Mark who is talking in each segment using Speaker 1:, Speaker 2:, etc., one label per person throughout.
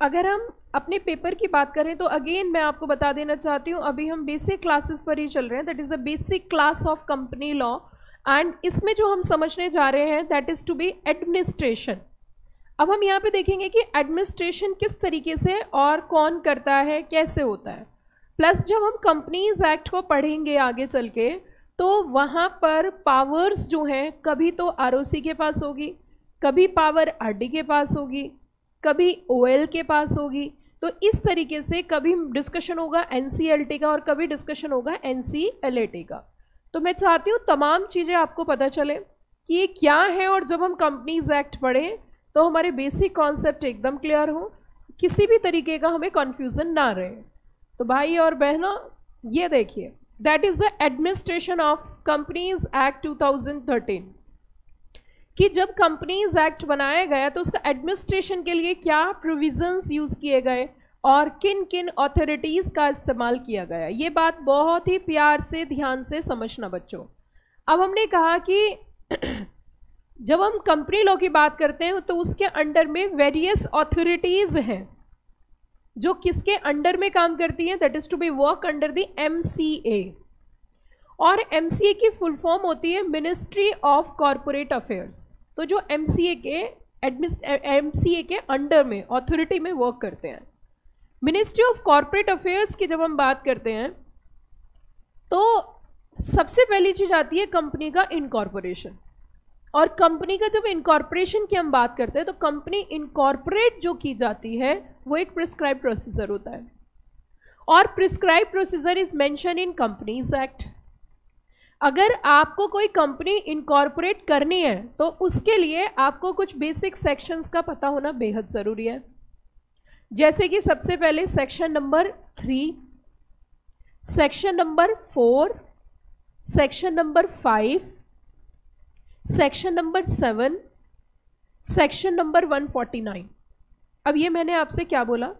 Speaker 1: अगर हम अपने पेपर की बात करें तो अगेन मैं आपको बता देना चाहती हूँ, अभी हम बेसिक क्लासेस पर ही चल रहे हैं, that is the basic class of company law, and इसमें जो हम समझने जा रहे हैं that is to be administration. अब हम यहाँ पे देखेंगे कि एडमिनिस्ट्रेशन किस तरीके से और कौन करता है, कैसे होता है। प्लस जब हम कंपनीज एक्ट को पढ़ेंगे आगे चल के, तो वहाँ पर पावर्स जो हैं कभी तो आरओसी के पास होगी, कभी पावर आरडी के पास होगी, कभी ओएल के पास होगी। तो इस तरीके से कभी डिस्कशन होगा एनसीएलटी का और कभी डिस्कशन होगा एनसीएलएटी का। तो मैं चाहती हूँ तमाम चीज़ें आपको पता चले कि ये क्या है, और जब हम कंपनीज एक्ट पढ़ें तो हमारे बेसिक कॉन्सेप्ट एकदम क्लियर हो, किसी भी तरीके का हमें कन्फ्यूज़न ना रहे। तो भाई और बहनों, ये देखिए, that is the administration of companies act 2013, कि जब कंपनीज एक्ट बनाया गया तो उसका एडमिनिस्ट्रेशन के लिए क्या प्रोविजंस यूज़ किए गए और किन किन अथॉरिटीज़ का इस्तेमाल किया गया। ये बात बहुत ही प्यार से ध्यान से समझना बच्चों। अब हमने कहा कि जब हम कंपनी लॉ की बात करते हैं तो उसके अंडर में वेरियस अथॉरिटीज़ हैं जो किसके अंडर में काम करती हैं, that is to be work under the MCA, और एमसीए की फुल फॉर्म होती है मिनिस्ट्री ऑफ कॉरपोरेट अफेयर्स। तो जो एमसीए के अंडर में अथॉरिटी में वर्क करते हैं, मिनिस्ट्री ऑफ कॉरपोरेट अफेयर्स की जब हम बात करते हैं तो सबसे पहली चीज आती है कंपनी का इनकॉर्पोरेशन। और कंपनी का जब इनकॉर्पोरेशन की हम बात करते हैं तो कंपनी इनकॉर्पोरेट जो की जाती है वो एक प्रिस्क्राइब प्रोसीजर होता है, और prescribe procedure is mention in companies act. अगर आपको कोई कंपनी इनकॉर्पोरेट करनी है तो उसके लिए आपको कुछ बेसिक सेक्शंस का पता होना बेहद ज़रूरी है, जैसे कि सबसे पहले section number 3, section number 4, section number 5, section number 7, section number 149। अब ये मैंने आपसे क्या बोला,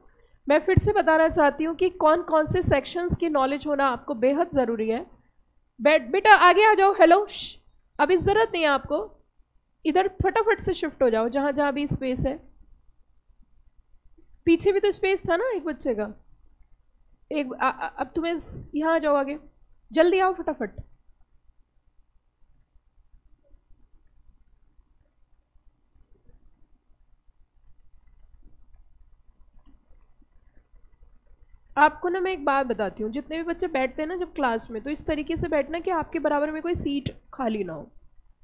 Speaker 1: मैं फिर से बताना चाहती हूँ कि कौन कौन से सेक्शंस की नॉलेज होना आपको बेहद ज़रूरी है। बेटा आगे आ जाओ, हेलो, अभी ज़रूरत नहीं है आपको, इधर फटाफट से शिफ्ट हो जाओ जहाँ जहाँ भी स्पेस है। पीछे भी तो स्पेस था ना एक बच्चे का, अब तुम्हें यहाँ आ जाओ, आगे जल्दी आओ फटाफट। आपको ना मैं एक बात बताती हूँ, जितने भी बच्चे बैठते हैं ना जब क्लास में, तो इस तरीके से बैठना कि आपके बराबर में कोई सीट खाली ना हो,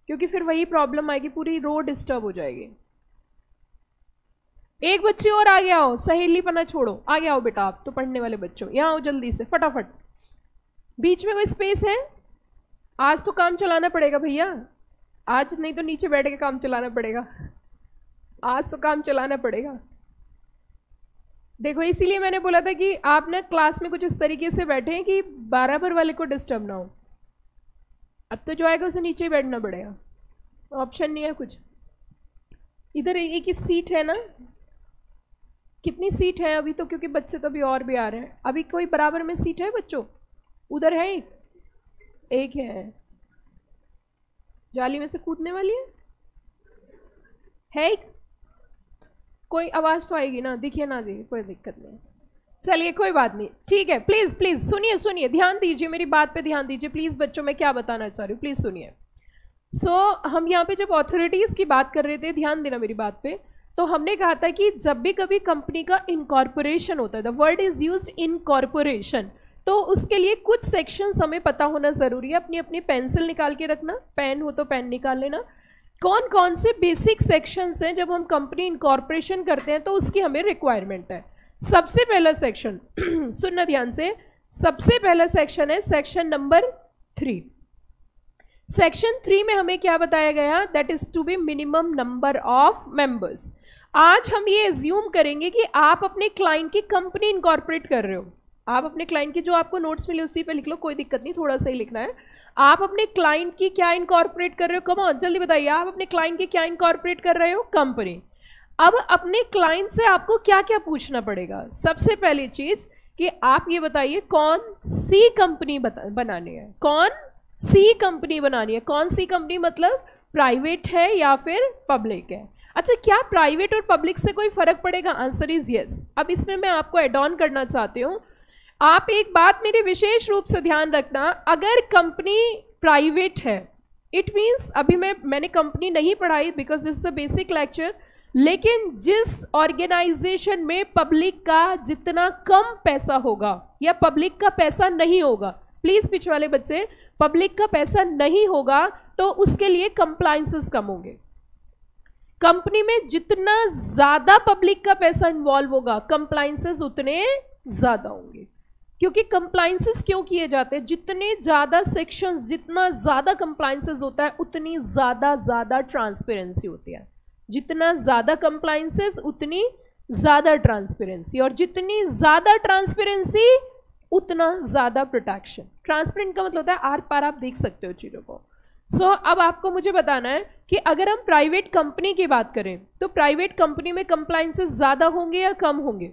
Speaker 1: क्योंकि फिर वही प्रॉब्लम आएगी, पूरी रो डिस्टर्ब हो जाएगी। एक बच्चे और आगे आओ, सहेलीपना छोड़ो, आगे आओ बेटा, आप तो पढ़ने वाले बच्चों, यहाँ आओ जल्दी से फटाफट। बीच में कोई स्पेस है? आज तो काम चलाना पड़ेगा भैया, आज नहीं तो नीचे बैठ के काम चलाना पड़ेगा, आज तो काम चलाना पड़ेगा। देखो इसीलिए मैंने बोला था कि आप ना क्लास में कुछ इस तरीके से बैठे कि बराबर वाले को डिस्टर्ब ना हो। अब तो जो आएगा उसे नीचे ही बैठना पड़ेगा, ऑप्शन नहीं है कुछ। इधर एक ही सीट है ना, कितनी सीट है अभी तो, क्योंकि बच्चे तो अभी और भी आ रहे हैं। अभी कोई बराबर में सीट है बच्चों? उधर है एक है, जाली में से कूदने वाली है एक? कोई आवाज़ तो आएगी ना, दिखे ना दिखे कोई दिक्कत नहीं। चलिए कोई बात नहीं, ठीक है। प्लीज़ प्लीज़ सुनिए सुनिए, ध्यान दीजिए, मेरी बात पे ध्यान दीजिए प्लीज़ बच्चों, मैं क्या बताना चाह रही हूँ प्लीज़ सुनिए। हम यहाँ पे जब अथॉरिटीज़ की बात कर रहे थे, ध्यान देना मेरी बात पे, तो हमने कहा था कि जब भी कभी कंपनी का इनकॉर्पोरेशन होता है, the word is used incorporation, तो उसके लिए कुछ सेक्शंस हमें पता होना ज़रूरी है। अपनी अपनी पेंसिल निकाल के रखना, पेन हो तो पेन निकाल लेना। कौन कौन से बेसिक सेक्शंस हैं जब हम कंपनी इनकॉर्पोरेशन करते हैं तो उसकी हमें रिक्वायरमेंट है। सबसे पहला सेक्शन सुनना ध्यान से, सबसे पहला सेक्शन है सेक्शन नंबर 3। सेक्शन 3 में हमें क्या बताया गया, that is to be minimum number of members. आज हम ये एज्यूम करेंगे कि आप अपने क्लाइंट की कंपनी इनकॉर्पोरेट कर रहे हो। आप अपने क्लाइंट की, जो आपको नोट्स मिले उसी पे लिख लो, कोई दिक्कत नहीं, थोड़ा सा ही लिखना है। आप अपने क्लाइंट की क्या इनकॉर्पोरेट कर रहे हो? कम ऑन जल्दी बताइए, आप अपने क्लाइंट की क्या इनकॉर्पोरेट कर रहे हो? कंपनी। अब अपने क्लाइंट से आपको क्या क्या पूछना पड़ेगा? सबसे पहली चीज कि आप ये बताइए कौन सी कंपनी बनानी है, कौन सी कंपनी बनानी है। कौन सी कंपनी मतलब प्राइवेट है या फिर पब्लिक है। अच्छा, क्या प्राइवेट और पब्लिक से कोई फर्क पड़ेगा? Answer is yes. अब इसमें मैं आपको एड ऑन करना चाहती हूँ। आप एक बात मेरी विशेष रूप से ध्यान रखना, अगर कंपनी प्राइवेट है, इट मीन्स, अभी मैंने कंपनी नहीं पढ़ाई because this is a basic lecture, लेकिन जिस ऑर्गेनाइजेशन में पब्लिक का जितना कम पैसा होगा या पब्लिक का पैसा नहीं होगा, प्लीज पीछे वाले बच्चे, पब्लिक का पैसा नहीं होगा तो उसके लिए कंप्लायंसेस कम होंगे। कंपनी में जितना ज्यादा पब्लिक का पैसा इन्वॉल्व होगा, कंप्लायंसेस उतने ज्यादा होंगे। क्योंकि कंप्लायंसेस क्यों किए जाते हैं? जितने ज्यादा सेक्शंस, जितना ज्यादा कंप्लायंसेस होता है, उतनी ज्यादा ट्रांसपेरेंसी होती है। जितना ज्यादा कंप्लायंसेस उतनी ज्यादा ट्रांसपेरेंसी, और जितनी ज्यादा ट्रांसपेरेंसी उतना ज्यादा प्रोटेक्शन। ट्रांसपेरेंट का मतलब होता है आर पार आप देख सकते हो चीजों को। सो अब आपको मुझे बताना है कि अगर हम प्राइवेट कंपनी की बात करें तो प्राइवेट कंपनी में कंप्लायंसेस ज्यादा होंगे या कम होंगे?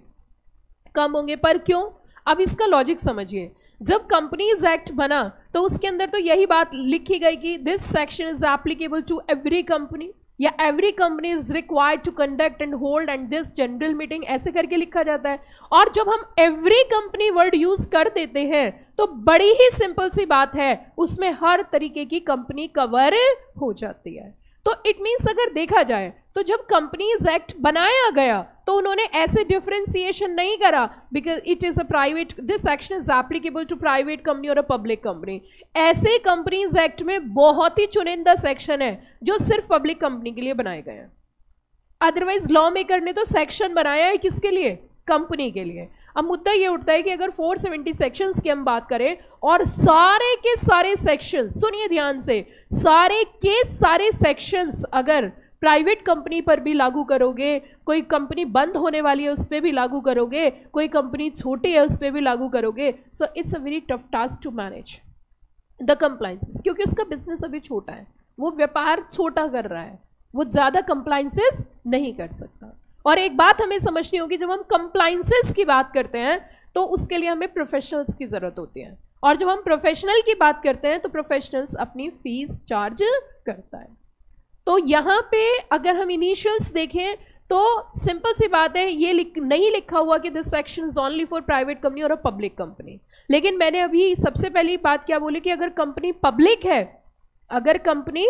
Speaker 1: कम होंगे। पर क्यों? अब इसका लॉजिक समझिए। जब कंपनीज एक्ट बना तो उसके अंदर तो यही बात लिखी गई कि this section is applicable to every company, या every company is required to conduct and hold and this general meeting, ऐसे करके लिखा जाता है। और जब हम एवरी कंपनी वर्ड यूज कर देते हैं तो बड़ी ही सिंपल सी बात है, उसमें हर तरीके की कंपनी कवर हो जाती है। तो इट मीन्स अगर देखा जाए तो जब कंपनीज एक्ट बनाया गया तो उन्होंने ऐसे डिफरेंशिएशन नहीं करा because it is a private, this section is applicable to private company और अ पब्लिक कंपनी। ऐसे कंपनीज एक्ट में बहुत ही चुनिंदा सेक्शन है जो सिर्फ पब्लिक कंपनी के लिए बनाए गए हैं। अदरवाइज लॉ मेकर ने तो सेक्शन बनाया है किसके लिए? कंपनी के लिए। अब मुद्दा ये उठता है कि अगर 470 सेक्शंस की हम बात करें और सारे के सारे सेक्शंस, सुनिए ध्यान से, सारे के सारे सेक्शंस अगर प्राइवेट कंपनी पर भी लागू करोगे, कोई कंपनी बंद होने वाली है उस पर भी लागू करोगे, कोई कंपनी छोटी है उस पर भी लागू करोगे, so it's a very tough task to manage the compliances. क्योंकि उसका बिजनेस अभी छोटा है, वो व्यापार छोटा कर रहा है, वो ज्यादा कंप्लायंसेस नहीं कर सकता। और एक बात हमें समझनी होगी, जब हम कंप्लायंसेस की बात करते हैं तो उसके लिए हमें प्रोफेशनल्स की जरूरत होती है, और जब हम प्रोफेशनल की बात करते हैं तो प्रोफेशनल्स अपनी फीस चार्ज करता है। तो यहाँ पे अगर हम इनिशियल्स देखें तो सिंपल सी बात है, ये नहीं लिखा हुआ कि this section is only for private company और अ पब्लिक कंपनी। लेकिन मैंने अभी सबसे पहली बात क्या बोली कि अगर कंपनी पब्लिक है, अगर कंपनी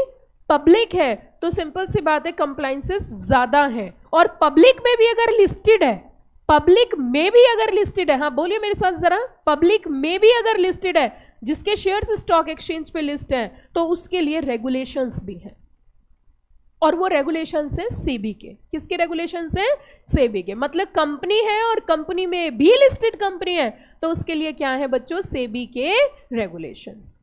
Speaker 1: पब्लिक है तो सिंपल सी बात है कंप्लायंसेस ज्यादा है। और पब्लिक में भी अगर लिस्टेड है, पब्लिक में भी अगर लिस्टेड है, हाँ बोलिए मेरे साथ जरा, पब्लिक में भी अगर लिस्टेड है, जिसके शेयर्स स्टॉक एक्सचेंज पे लिस्ट है, तो उसके लिए रेगुलेशंस भी हैं। और वो रेगुलेशंस हैं सेबी के। किसके रेगुलेशंस हैं? सेबी के। मतलब कंपनी है और कंपनी में भी लिस्टेड कंपनी है तो उसके लिए क्या है बच्चों? सेबी के regulations.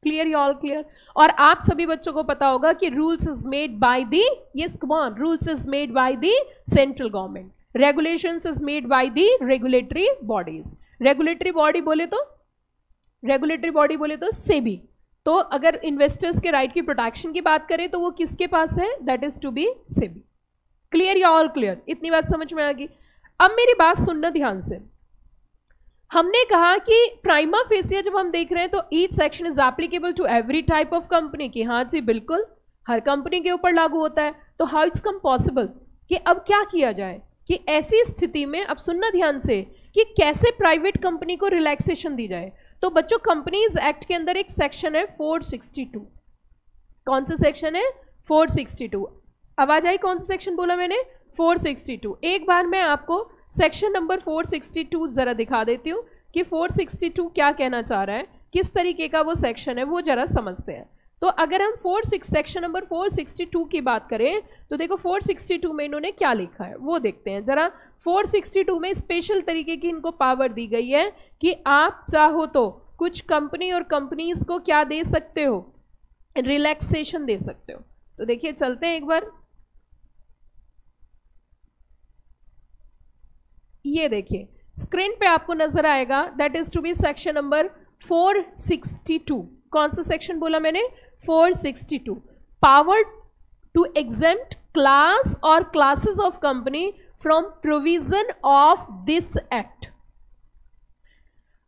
Speaker 1: Clear? You all clear? और आप सभी बच्चों को पता होगा कि rules is made by the, yes come on, rules is made by the central government, regulations is made by the regulatory bodies. Regulatory body बोले तो, रेगुलेटरी बॉडी बोले तो सेबी। तो अगर इन्वेस्टर्स के राइट की प्रोटेक्शन की बात करें तो वो किसके पास है? That is to be SEBI. Clear? या ऑल क्लियर? इतनी बात समझ में आ गई? अब मेरी बात सुनना ध्यान से। हमने कहा कि प्राइमा फेसिया जब हम देख रहे हैं तो each section is applicable to every type of company, की हाँ जी बिल्कुल हर कंपनी के ऊपर लागू होता है। तो हाउ इट्स कम पॉसिबल कि अब क्या किया जाए कि ऐसी स्थिति में, अब सुनना ध्यान से, कि कैसे प्राइवेट कंपनी को रिलैक्सेशन दी जाए। तो बच्चों कंपनीज एक्ट के अंदर एक सेक्शन है 462। कौन सा सेक्शन है? 462। आवाज आई? कौन सा सेक्शन बोला मैंने? 462। एक बार मैं आपको सेक्शन नंबर 462 जरा दिखा देती हूँ कि 462 क्या कहना चाह रहा है, किस तरीके का वो सेक्शन है, वो जरा समझते हैं। तो अगर हम सेक्शन नंबर 462 की बात करें तो देखो 462 में इन्होंने क्या लिखा है वो देखते हैं जरा। 462 में स्पेशल तरीके की इनको पावर दी गई है कि आप चाहो तो कुछ कंपनी और कंपनीज को क्या दे सकते हो? रिलैक्सेशन दे सकते हो। तो देखिए चलते हैं एक बार, ये देखिए स्क्रीन पे आपको नजर आएगा, that is to be section number 462। कौन सा सेक्शन बोला मैंने? 462। पावर टू एग्जेम्प्ट क्लास और classes of company from provision of this act.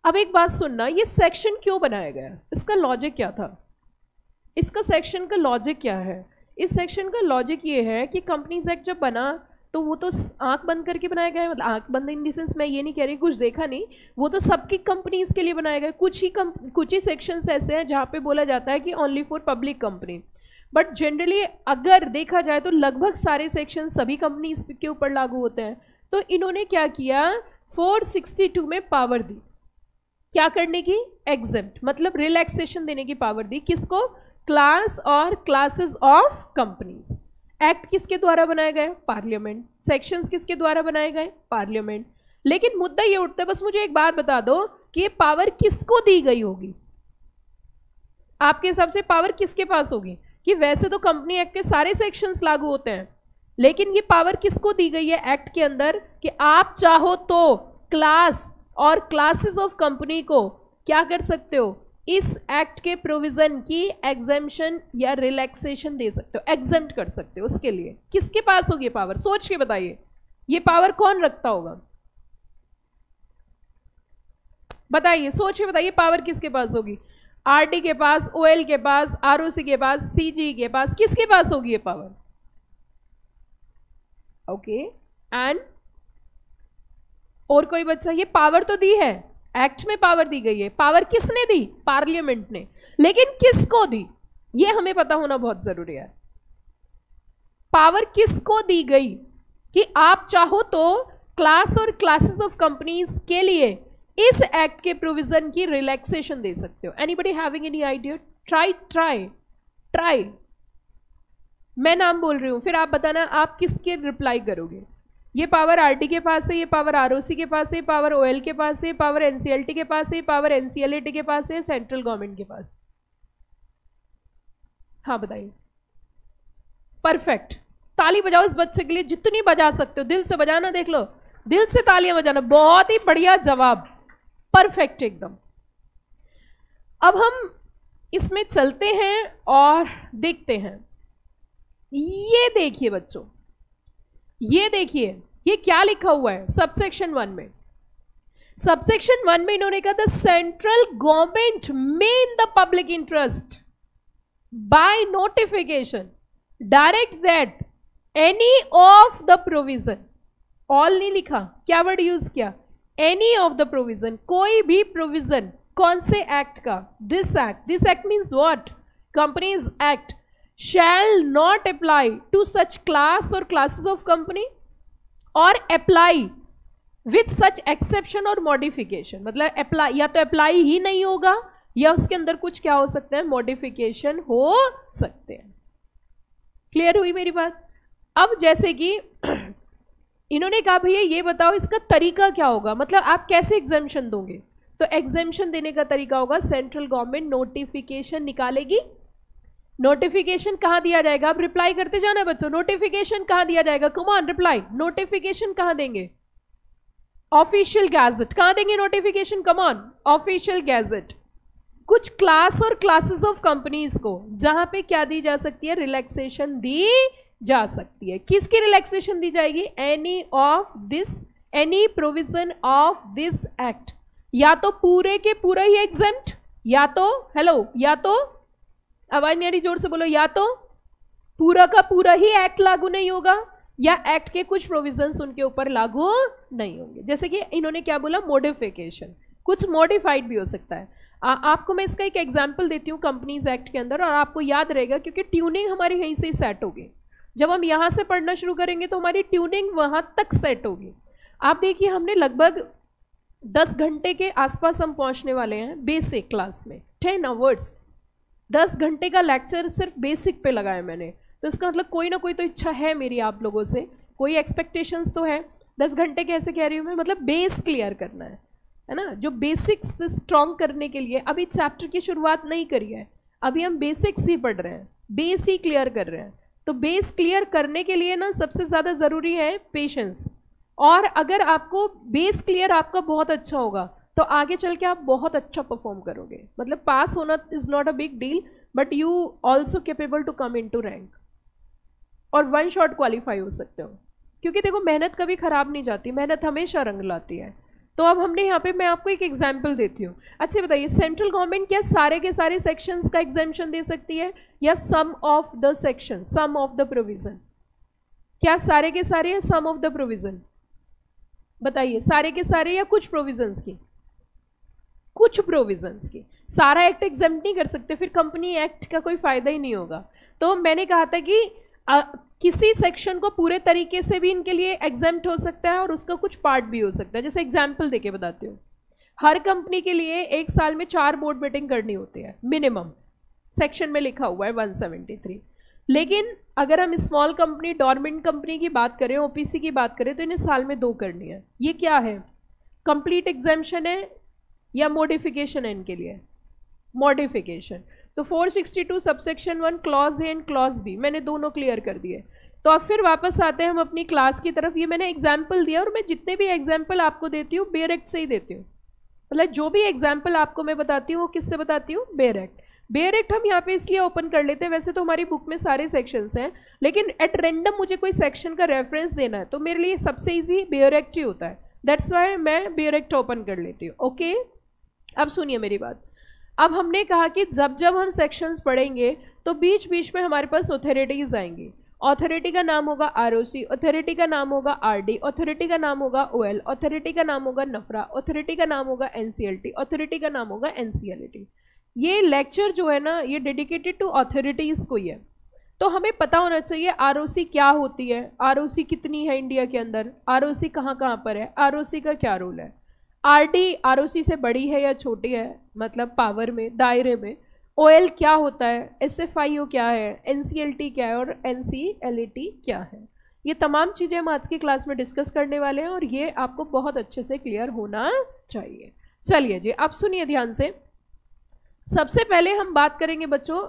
Speaker 1: अब एक बात सुनना, ये सेक्शन क्यों बनाया गया? इसका लॉजिक क्या था? इसका सेक्शन का लॉजिक क्या है? इस सेक्शन का लॉजिक ये है कि कंपनीज एक्ट जब बना तो वो तो आंख बंद करके बनाया गया है, मतलब आंख बंद इन द सेंस मैं ये नहीं कह रही कुछ देखा नहीं, वो तो सबकी कंपनीज के लिए बनाया गया। कुछ ही सेक्शंस ऐसे हैं जहाँ पे बोला जाता है कि only for public company, but generally अगर देखा जाए तो लगभग सारे सेक्शन सभी कंपनीज के ऊपर लागू होते हैं। तो इन्होंने क्या किया, 462 में पावर दी क्या करने की, एग्जेम्प्ट, मतलब रिलैक्सेशन देने की पावर दी। किसको, क्लास और क्लासेस ऑफ कंपनीज। एक्ट किसके द्वारा बनाए गए, पार्लियामेंट। सेक्शंस किसके द्वारा बनाए गए, पार्लियामेंट। लेकिन मुद्दा ये उठता है, बस मुझे एक बात बता दो कि ये पावर किसको दी गई होगी, आपके हिसाब से पावर किसके पास होगी? कि वैसे तो कंपनी एक्ट के सारे सेक्शंस लागू होते हैं, लेकिन ये पावर किसको दी गई है एक्ट के अंदर कि आप चाहो तो क्लास और क्लासेस ऑफ कंपनी को क्या कर सकते हो, इस एक्ट के प्रोविजन की एग्जेम्पशन या रिलैक्सेशन दे सकते हो, एग्जेम्प्ट कर सकते हो। उसके लिए किसके पास होगी पावर, सोच के बताइए, ये पावर कौन रखता होगा, बताइए, सोच के बताइए, पावर किसके पास होगी? आरटी के पास, ओएल के पास, आरओसी के पास, सीजी के पास, किसके पास होगी ये पावर? ओके, एंड और कोई बच्चा, ये पावर तो दी है, एक्ट में पावर दी गई है, पावर किसने दी, पार्लियामेंट ने, लेकिन किसको दी ये हमें पता होना बहुत जरूरी है। पावर किसको दी गई कि आप चाहो तो क्लास और क्लासेस ऑफ कंपनीज के लिए इस एक्ट के प्रोविजन की रिलैक्सेशन दे सकते हो। Anybody having any idea? Try मैं नाम बोल रही हूं, फिर आप बताना आप किसके रिप्लाई करोगे। ये पावर आरटी के पास है, ये पावर आरओसी के पास है, पावर ओएल के पास है, पावर एनसीएलटी के पास है, पावर एनसीएलटी के पास है, सेंट्रल गवर्नमेंट के पास। हाँ बताइए, परफेक्ट, ताली बजाओ इस बच्चे के लिए, जितनी बजा सकते हो, दिल से बजाना, देख लो, दिल से तालियां बजाना, बहुत ही बढ़िया जवाब, परफेक्ट एकदम। अब हम इसमें चलते हैं और देखते हैं। ये देखिए बच्चों, ये देखिए, ये क्या लिखा हुआ है सबसेक्शन 1 में। सबसेक्शन 1 में इन्होंने कहा द सेंट्रल गवर्नमेंट में in the public interest by notification direct that any of the provision, all नहीं लिखा, क्या वर्ड यूज किया, एनी ऑफ द प्रोविजन, कोई भी प्रोविजन, कौन से एक्ट का, this act means what, companies act, shall not apply to such class or classes of company or apply with such exception or modification। मतलब apply, या तो apply ही नहीं होगा या उसके अंदर कुछ क्या हो सकते हैं, modification हो सकते हैं। क्लियर हुई मेरी बात? अब जैसे कि इन्होंने कहा भैया ये बताओ इसका तरीका क्या होगा, मतलब आप कैसे एग्जामिशन दोगे? तो एग्जामिशन देने का तरीका होगा सेंट्रल गवर्नमेंट नोटिफिकेशन निकालेगी। नोटिफिकेशन कहाँ दिया जाएगा, आप रिप्लाई करते जाना बच्चों, नोटिफिकेशन कहाँ दिया जाएगा, कम ऑन रिप्लाई, नोटिफिकेशन कहाँ देंगे, ऑफिशियल गैजेट, कहाँ देंगे notification, come on, official gazette. कुछ क्लास और क्लासेस ऑफ कंपनीज को जहां पे क्या दी जा सकती है, रिलैक्सेशन दी जा सकती है। किसकी रिलैक्सेशन दी जाएगी, any of this, any provision of this act, या तो पूरे के पूरा ही एग्जेम्प्ट, या तो, हेलो, या तो, आवाज नहीं आ रही, जोर से बोलो, या तो पूरा का पूरा ही एक्ट लागू नहीं होगा या एक्ट के कुछ प्रोविजंस उनके ऊपर लागू नहीं होंगे। जैसे कि इन्होंने क्या बोला, मॉडिफिकेशन, कुछ मॉडिफाइड भी हो सकता है। आपको मैं इसका एक एग्जांपल देती हूँ कंपनीज एक्ट के अंदर, और आपको याद रहेगा क्योंकि ट्यूनिंग हमारी यहीं से ही सेट होगी। जब हम यहाँ से पढ़ना शुरू करेंगे तो हमारी ट्यूनिंग वहाँ तक सेट होगी। आप देखिए, हमने लगभग 10 घंटे के आसपास हम पहुँचने वाले हैं बेसिक क्लास में, 10 आवर्स, 10 घंटे का लेक्चर सिर्फ बेसिक पे लगाया मैंने। तो इसका मतलब कोई ना कोई तो इच्छा है मेरी आप लोगों से, कोई एक्सपेक्टेशंस तो है। 10 घंटे कैसे कह रही हूँ मैं, मतलब बेस क्लियर करना है ना, जो बेसिक्स स्ट्रॉन्ग करने के लिए अभी चैप्टर की शुरुआत नहीं करी है, अभी हम बेसिक्स ही पढ़ रहे हैं, बेस ही क्लियर कर रहे हैं। तो बेस क्लियर करने के लिए ना सबसे ज़्यादा ज़रूरी है पेशेंस, और अगर आपको बेस क्लियर आपका बहुत अच्छा होगा तो आगे चल के आप बहुत अच्छा परफॉर्म करोगे। मतलब पास होना is not a big deal, but you also capable to come in to rank, और 1 शॉट क्वालिफाई हो सकते हो। क्योंकि देखो, मेहनत कभी ख़राब नहीं जाती, मेहनत हमेशा रंग लाती है। तो अब हमने यहाँ पे, मैं आपको एक एग्जाम्पल देती हूँ। अच्छा बताइए, सेंट्रल गवर्नमेंट क्या सारे के सारे सेक्शंस का एग्जेम्पशन दे सकती है, या some of the section, some of the provision? क्या सारे के सारे या सम ऑफ द प्रोविजन? बताइए, सारे के सारे या कुछ प्रोविजंस की? कुछ प्रोविजंस की। सारा एक्ट एग्जेम्प्ट नहीं कर सकते, फिर कंपनी एक्ट का कोई फायदा ही नहीं होगा। तो मैंने कहा था कि किसी सेक्शन को पूरे तरीके से भी इनके लिए एग्जेम्प्ट हो सकता है और उसका कुछ पार्ट भी हो सकता है। जैसे एग्जाम्पल देके बताती हूँ, हर कंपनी के लिए एक साल में 4 बोर्ड मीटिंग करनी होती है मिनिमम, सेक्शन में लिखा हुआ है 173। लेकिन अगर हम स्मॉल कंपनी, डोरमेंट कंपनी की बात करें, ओपीसी की बात करें, तो इन्हें साल में 2 करनी है। ये क्या है, कंप्लीट एग्जेम्पशन है या मॉडिफिकेशन है इनके लिए? मॉडिफिकेशन। तो 462 subsection 1 clause a and clause b, मैंने दोनों क्लियर कर दिए। तो अब फिर वापस आते हैं हम अपनी क्लास की तरफ। ये मैंने एग्जाम्पल दिया, और मैं जितने भी एग्जाम्पल आपको देती हूँ बेयर एक्ट से ही देती हूँ। मतलब जो भी एग्जाम्पल आपको मैं बताती हूँ वो किससे बताती हूँ? Bare act. बेयर एक्ट हम यहाँ पे इसलिए ओपन कर लेते हैं, वैसे तो हमारी बुक में सारे सेक्शंस हैं, लेकिन एट रैंडम मुझे कोई सेक्शन का रेफरेंस देना है तो मेरे लिए सबसे ईजी बेयर एक्ट ही होता है। दैट्स वाई मैं बेयर एक्ट ओपन कर लेती हूँ। ओके, अब सुनिए मेरी बात। अब हमने कहा कि जब जब हम सेक्शंस पढ़ेंगे तो बीच बीच में हमारे पास ऑथोरिटीज आएंगी। ऑथोरिटी का नाम होगा आरओसी, ऑथोरिटी का नाम होगा आरडी, ऑथोरिटी का नाम होगा ओएल, ऑथोरिटी का नाम होगा नफरा, ऑथोरिटी का नाम होगा एनसीएलटी, ऑथोरिटी का नाम होगा एनसीएलटी। ये लेक्चर जो है ना, ये डेडिकेटेड टू ऑथोरिटीज को ही है। तो हमें पता होना चाहिए आरओसी क्या होती है, आरओसी कितनी है इंडिया के अंदर, आरओसी कहाँ कहाँ पर है, आरओसी का क्या रोल है, आरडी आरओसी से बड़ी है या छोटी है, मतलब पावर में, दायरे में, ओएल क्या होता है, एसएफआईओ क्या है, एनसीएलटी क्या है और एनसीएलटी क्या है। ये तमाम चीज़ें हम आज की क्लास में डिस्कस करने वाले हैं और ये आपको बहुत अच्छे से क्लियर होना चाहिए। चलिए जी, अब सुनिए ध्यान से। सबसे पहले हम बात करेंगे बच्चों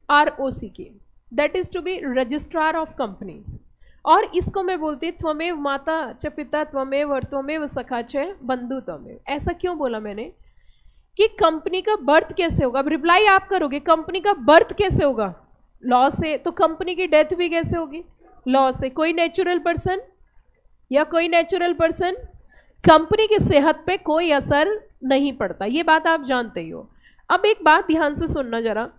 Speaker 1: आरओसी की, that is to be registrar of companies. और इसको मैं बोलती त्वमेव माता च पिता त्वमेव और त्वमेव सखा च बंधु त्वमेव। ऐसा क्यों बोला मैंने कि कंपनी का बर्थ कैसे होगा? अब रिप्लाई आप करोगे, कंपनी का बर्थ कैसे होगा? लॉ से। तो कंपनी की डेथ भी कैसे होगी? लॉ से। कोई नेचुरल पर्सन या कोई नेचुरल पर्सन, कंपनी की सेहत पे कोई असर नहीं पड़ता, ये बात आप जानते ही हो। अब एक बात ध्यान से सुनना जरा,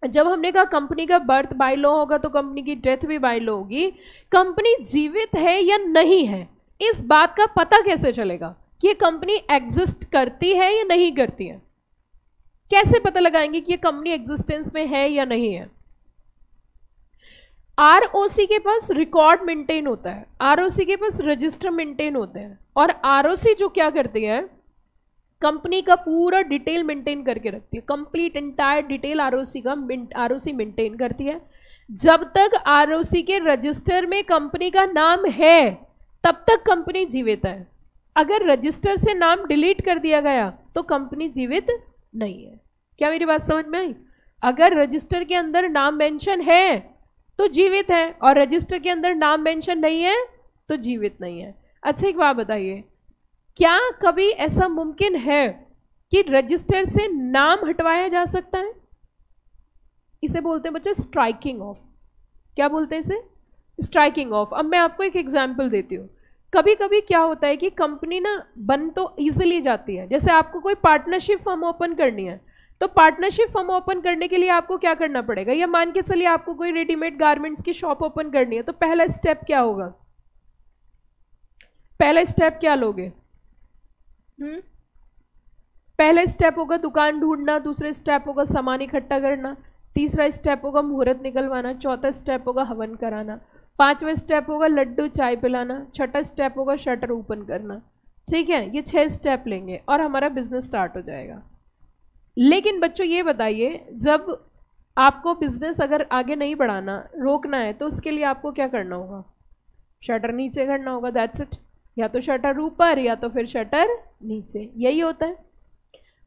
Speaker 1: जब हमने कहा कंपनी का बर्थ बाय लॉ होगा तो कंपनी की डेथ भी बाय लॉ होगी। कंपनी जीवित है या नहीं है, इस बात का पता कैसे चलेगा कि ये कंपनी एग्जिस्ट करती है या नहीं करती है? कैसे पता लगाएंगे कि ये कंपनी एग्जिस्टेंस में है या नहीं है? आरओसी के पास रिकॉर्ड मेंटेन होता है, आरओसी के पास रजिस्टर मेंटेन होते हैं, और आरओसी जो क्या करती है, कंपनी का पूरा डिटेल मेंटेन करके रखती है। Complete entire detail ROC maintain करती है। जब तक आरओसी के रजिस्टर में कंपनी का नाम है तब तक कंपनी जीवित है। अगर रजिस्टर से नाम डिलीट कर दिया गया तो कंपनी जीवित नहीं है। क्या मेरी बात समझ में आई? अगर रजिस्टर के अंदर नाम मेंशन है तो जीवित है, और रजिस्टर के अंदर नाम मेंशन नहीं है तो जीवित नहीं है। अच्छा एक बात बताइए, क्या कभी ऐसा मुमकिन है कि रजिस्टर से नाम हटवाया जा सकता है? इसे बोलते हैं बच्चे स्ट्राइकिंग ऑफ। क्या बोलते हैं इसे? Striking off. अब मैं आपको एक एग्जांपल देती हूँ। कभी कभी क्या होता है कि कंपनी ना बन तो इजीली जाती है। जैसे आपको कोई पार्टनरशिप फर्म ओपन करनी है, तो पार्टनरशिप फर्म ओपन करने के लिए आपको क्या करना पड़ेगा? या मान के चलिए आपको कोई रेडीमेड गारमेंट्स की शॉप ओपन करनी है, तो पहला स्टेप क्या होगा? पहला स्टेप क्या लोगे? पहला स्टेप होगा दुकान ढूंढना, दूसरा स्टेप होगा सामान इकट्ठा करना, तीसरा स्टेप होगा मुहूर्त निकलवाना, चौथा स्टेप होगा हवन कराना, पांचवा स्टेप होगा लड्डू चाय पिलाना, छठा स्टेप होगा शटर ओपन करना। ठीक है, ये 6 स्टेप लेंगे और हमारा बिजनेस स्टार्ट हो जाएगा। लेकिन बच्चों ये बताइए, जब आपको बिजनेस अगर आगे नहीं बढ़ाना, रोकना है, तो उसके लिए आपको क्या करना होगा? शटर नीचे करना होगा, दैट्स इट। या तो शटर ऊपर या तो फिर शटर नीचे, यही होता है।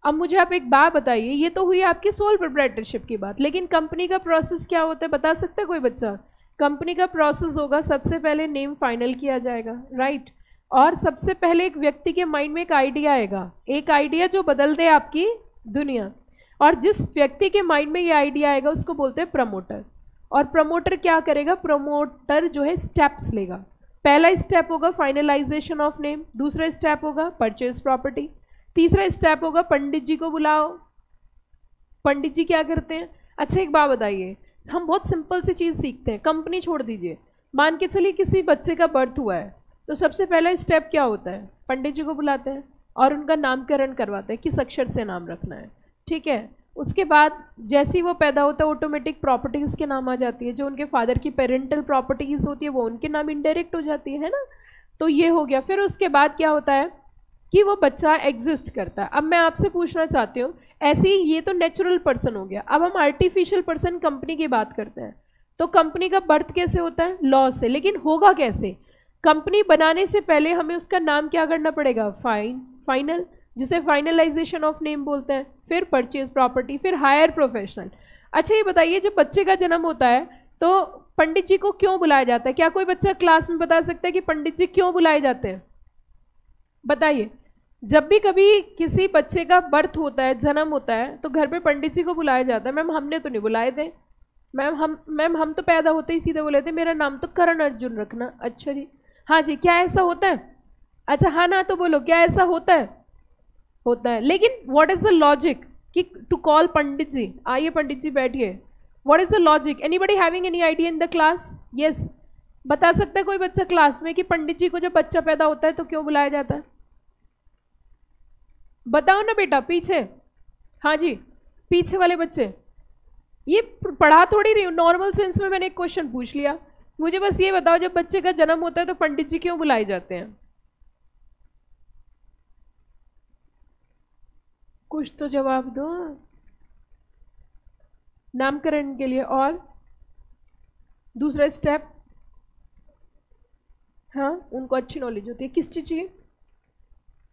Speaker 1: अब मुझे आप एक बात बताइए, ये तो हुई आपकी सोल प्रोप्राइटरशिप की बात, लेकिन कंपनी का प्रोसेस क्या होता है बता सकता है कोई बच्चा? कंपनी का प्रोसेस होगा, सबसे पहले नेम फाइनल किया जाएगा, राइट। और सबसे पहले एक व्यक्ति के माइंड में एक आइडिया आएगा, एक आइडिया जो बदल दे आपकी दुनिया। और जिस व्यक्ति के माइंड में ये आइडिया आएगा उसको बोलते हैं प्रमोटर। और प्रमोटर क्या करेगा? प्रमोटर जो है स्टेप्स लेगा। पहला स्टेप होगा फाइनलाइजेशन ऑफ नेम, दूसरा स्टेप होगा परचेज प्रॉपर्टी, तीसरा स्टेप होगा पंडित जी को बुलाओ। पंडित जी क्या करते हैं? अच्छा एक बात बताइए, हम बहुत सिंपल सी चीज़ सीखते हैं, कंपनी छोड़ दीजिए, मान के चलिए किसी बच्चे का बर्थ हुआ है तो सबसे पहला स्टेप क्या होता है? पंडित जी को बुलाते हैं और उनका नामकरण करवाते हैं, किस अक्षर से नाम रखना है, ठीक है। उसके बाद जैसे ही वो पैदा होता है ऑटोमेटिक प्रॉपर्टीज़ के नाम आ जाती है, जो उनके फादर की पेरेंटल प्रॉपर्टीज़ होती है वो उनके नाम इनडायरेक्ट हो जाती है ना। तो ये हो गया। फिर उसके बाद क्या होता है कि वो बच्चा एग्जिस्ट करता है। अब मैं आपसे पूछना चाहती हूँ, ऐसे ही ये तो नेचुरल पर्सन हो गया, अब हम आर्टिफिशियल पर्सन कंपनी की बात करते हैं। तो कंपनी का बर्थ कैसे होता है? लॉ से। लेकिन होगा कैसे? कंपनी बनाने से पहले हमें उसका नाम क्या करना पड़ेगा? फाइनल, जिसे फाइनलाइजेशन ऑफ नेम बोलते हैं, फिर परचेज प्रॉपर्टी, फिर हायर प्रोफेशनल। अच्छा ये बताइए, जब बच्चे का जन्म होता है तो पंडित जी को क्यों बुलाया जाता है? क्या कोई बच्चा क्लास में बता सकता है कि पंडित जी क्यों बुलाए जाते हैं? बताइए। जब भी कभी किसी बच्चे का बर्थ होता है, जन्म होता है, तो घर पे पंडित जी को बुलाया जाता है। मैम हमने तो नहीं बुलाए थे मैम, हम तो पैदा होते ही सीधे बोले थे मेरा नाम तो करण अर्जुन रखना। अच्छा जी, हाँ जी, क्या ऐसा होता है? अच्छा हाँ ना तो बोलो, क्या ऐसा होता है? होता है। लेकिन व्हाट इज द लॉजिक कि टू कॉल पंडित जी? आइए पंडित जी बैठिए। What is the logic? Anybody having any idea in the class? Yes, बता सकता है कोई बच्चा क्लास में कि पंडित जी को जब बच्चा पैदा होता है तो क्यों बुलाया जाता है? बताओ ना बेटा, पीछे। हाँ जी, पीछे वाले बच्चे। ये पढ़ा थोड़ी रही हूँ, नॉर्मल सेंस में मैंने एक क्वेश्चन पूछ लिया। मुझे बस ये बताओ, जब बच्चे का जन्म होता है तो पंडित जी क्यों बुलाए जाते हैं? कुछ तो जवाब दो। नामकरण के लिए। और दूसरा स्टेप? हाँ, उनको अच्छी नॉलेज होती है किस चीज की?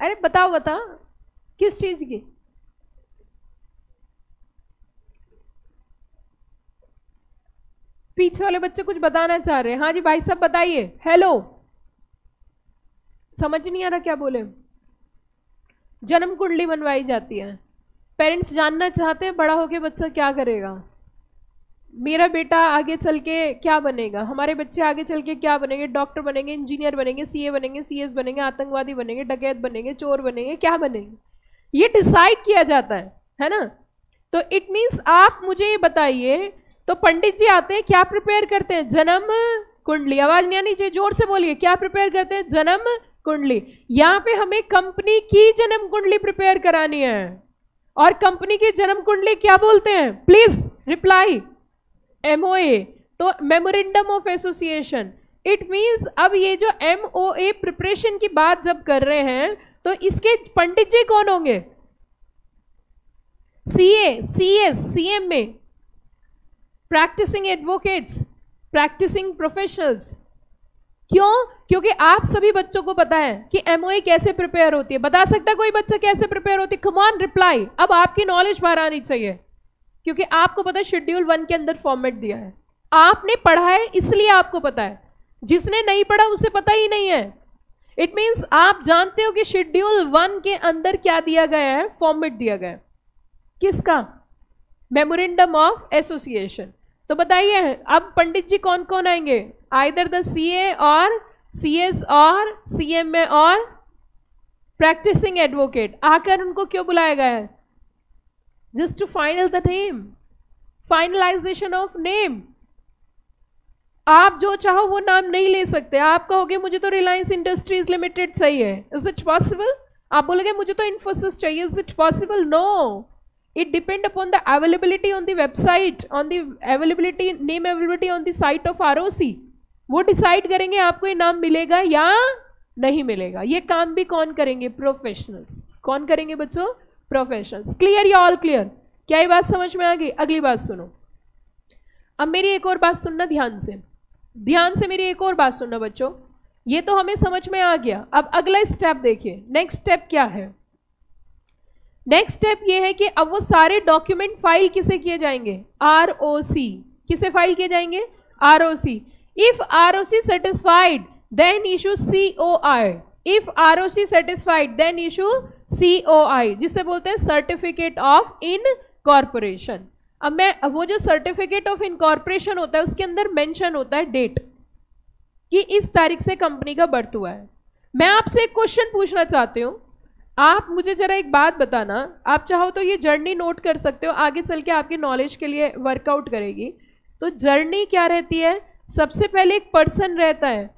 Speaker 1: अरे बताओ बता, किस चीज की? पीछे वाले बच्चे कुछ बताना चाह रहे हैं। हाँ जी भाई साहब बताइए। हेलो, समझ नहीं आ रहा क्या बोले? जन्म कुंडली बनवाई जाती है। पेरेंट्स जानना चाहते हैं बड़ा होके बच्चा क्या करेगा, मेरा बेटा आगे चल के क्या बनेगा, हमारे बच्चे आगे चल के क्या बनेंगे, डॉक्टर बनेंगे, इंजीनियर बनेंगे, सीए बनेंगे, सीएस बनेंगे, आतंकवादी बनेंगे, डकैत बनेंगे, चोर बनेंगे, क्या बनेंगे, ये डिसाइड किया जाता है ना। तो इट मीन्स आप मुझे ये बताइए, तो पंडित जी आते हैं, क्या प्रिपेयर करते हैं? जन्म कुंडली। आवाज नहीं आनी चाहिए, जोर से बोलिए, क्या प्रिपेयर करते हैं? जन्म कुंडली। यहाँ पे हमें कंपनी की जन्म कुंडली प्रिपेयर करानी है। और कंपनी की जन्म कुंडली क्या बोलते हैं? Please reply. MOA, तो memorandum of association. It means अब ये जो MOA प्रिपरेशन की बात जब कर रहे हैं तो इसके पंडित जी कौन होंगे? CA, CS, CM में प्रैक्टिसिंग एडवोकेट्स, प्रैक्टिसिंग प्रोफेशनल्स। क्यों? क्योंकि आप सभी बच्चों को पता है कि MOA कैसे प्रिपेयर होती है। बता सकता है कोई बच्चा कैसे प्रिपेयर होती है? कम ऑन रिप्लाई। अब आपकी नॉलेज बाहर आनी चाहिए, क्योंकि आपको पता है शेड्यूल 1 के अंदर फॉर्मेट दिया है, आपने पढ़ा है इसलिए आपको पता है, जिसने नहीं पढ़ा उसे पता ही नहीं है। इट मीन्स आप जानते हो कि शेड्यूल 1 के अंदर क्या दिया गया है, फॉर्मेट दिया गया है। किसका? Memorandum of association. तो बताइए अब पंडित जी कौन कौन आएंगे? आइदर द CA और CS और CM में और प्रैक्टिसिंग एडवोकेट। आकर उनको क्यों बुलाया गया है? Just to final the name, finalisation of name. आप जो चाहो वो नाम नहीं ले सकते। आप कहोगे मुझे तो रिलायंस इंडस्ट्रीज लिमिटेड चाहिए, इज इट पॉसिबल? आप बोलोगे मुझे तो इन्फोसिस चाहिए, is it possible? No, it depend upon the availability on the website, on the availability, name availability on the site of ROC। वो डिसाइड करेंगे आपको ये नाम मिलेगा या नहीं मिलेगा। ये काम भी कौन करेंगे? प्रोफेशनल्स। कौन करेंगे बच्चों? प्रोफेशनल्स। क्लियर या ऑल क्लियर? क्या ये बात समझ में आ गई? अगली बात सुनो। अब मेरी एक और बात सुनना ध्यान से, ध्यान से मेरी एक और बात सुनना बच्चों। ये तो हमें समझ में आ गया। अब अगला स्टेप देखिए, नेक्स्ट स्टेप क्या है? नेक्स्ट स्टेप ये है कि अब वो सारे डॉक्यूमेंट फाइल किसे किए जाएंगे? ROC। किसे फाइल किए जाएंगे? ROC। If ROC satisfied then issue COI। If ROC satisfied then issue COI, जिसे बोलते हैं सर्टिफिकेट ऑफ इनकॉर्पोरेशन। अब मैं वो जो सर्टिफिकेट ऑफ इनकॉर्पोरेशन होता है उसके अंदर मेंशन होता है डेट कि इस तारीख से कंपनी का बर्थ हुआ है। मैं आपसे एक क्वेश्चन पूछना चाहती हूँ, आप मुझे जरा एक बात बताना, आप चाहो तो ये जर्नी नोट कर सकते हो, आगे चल के आपकी नॉलेज के लिए वर्कआउट करेगी। तो जर्नी क्या रहती है, सबसे पहले एक पर्सन रहता है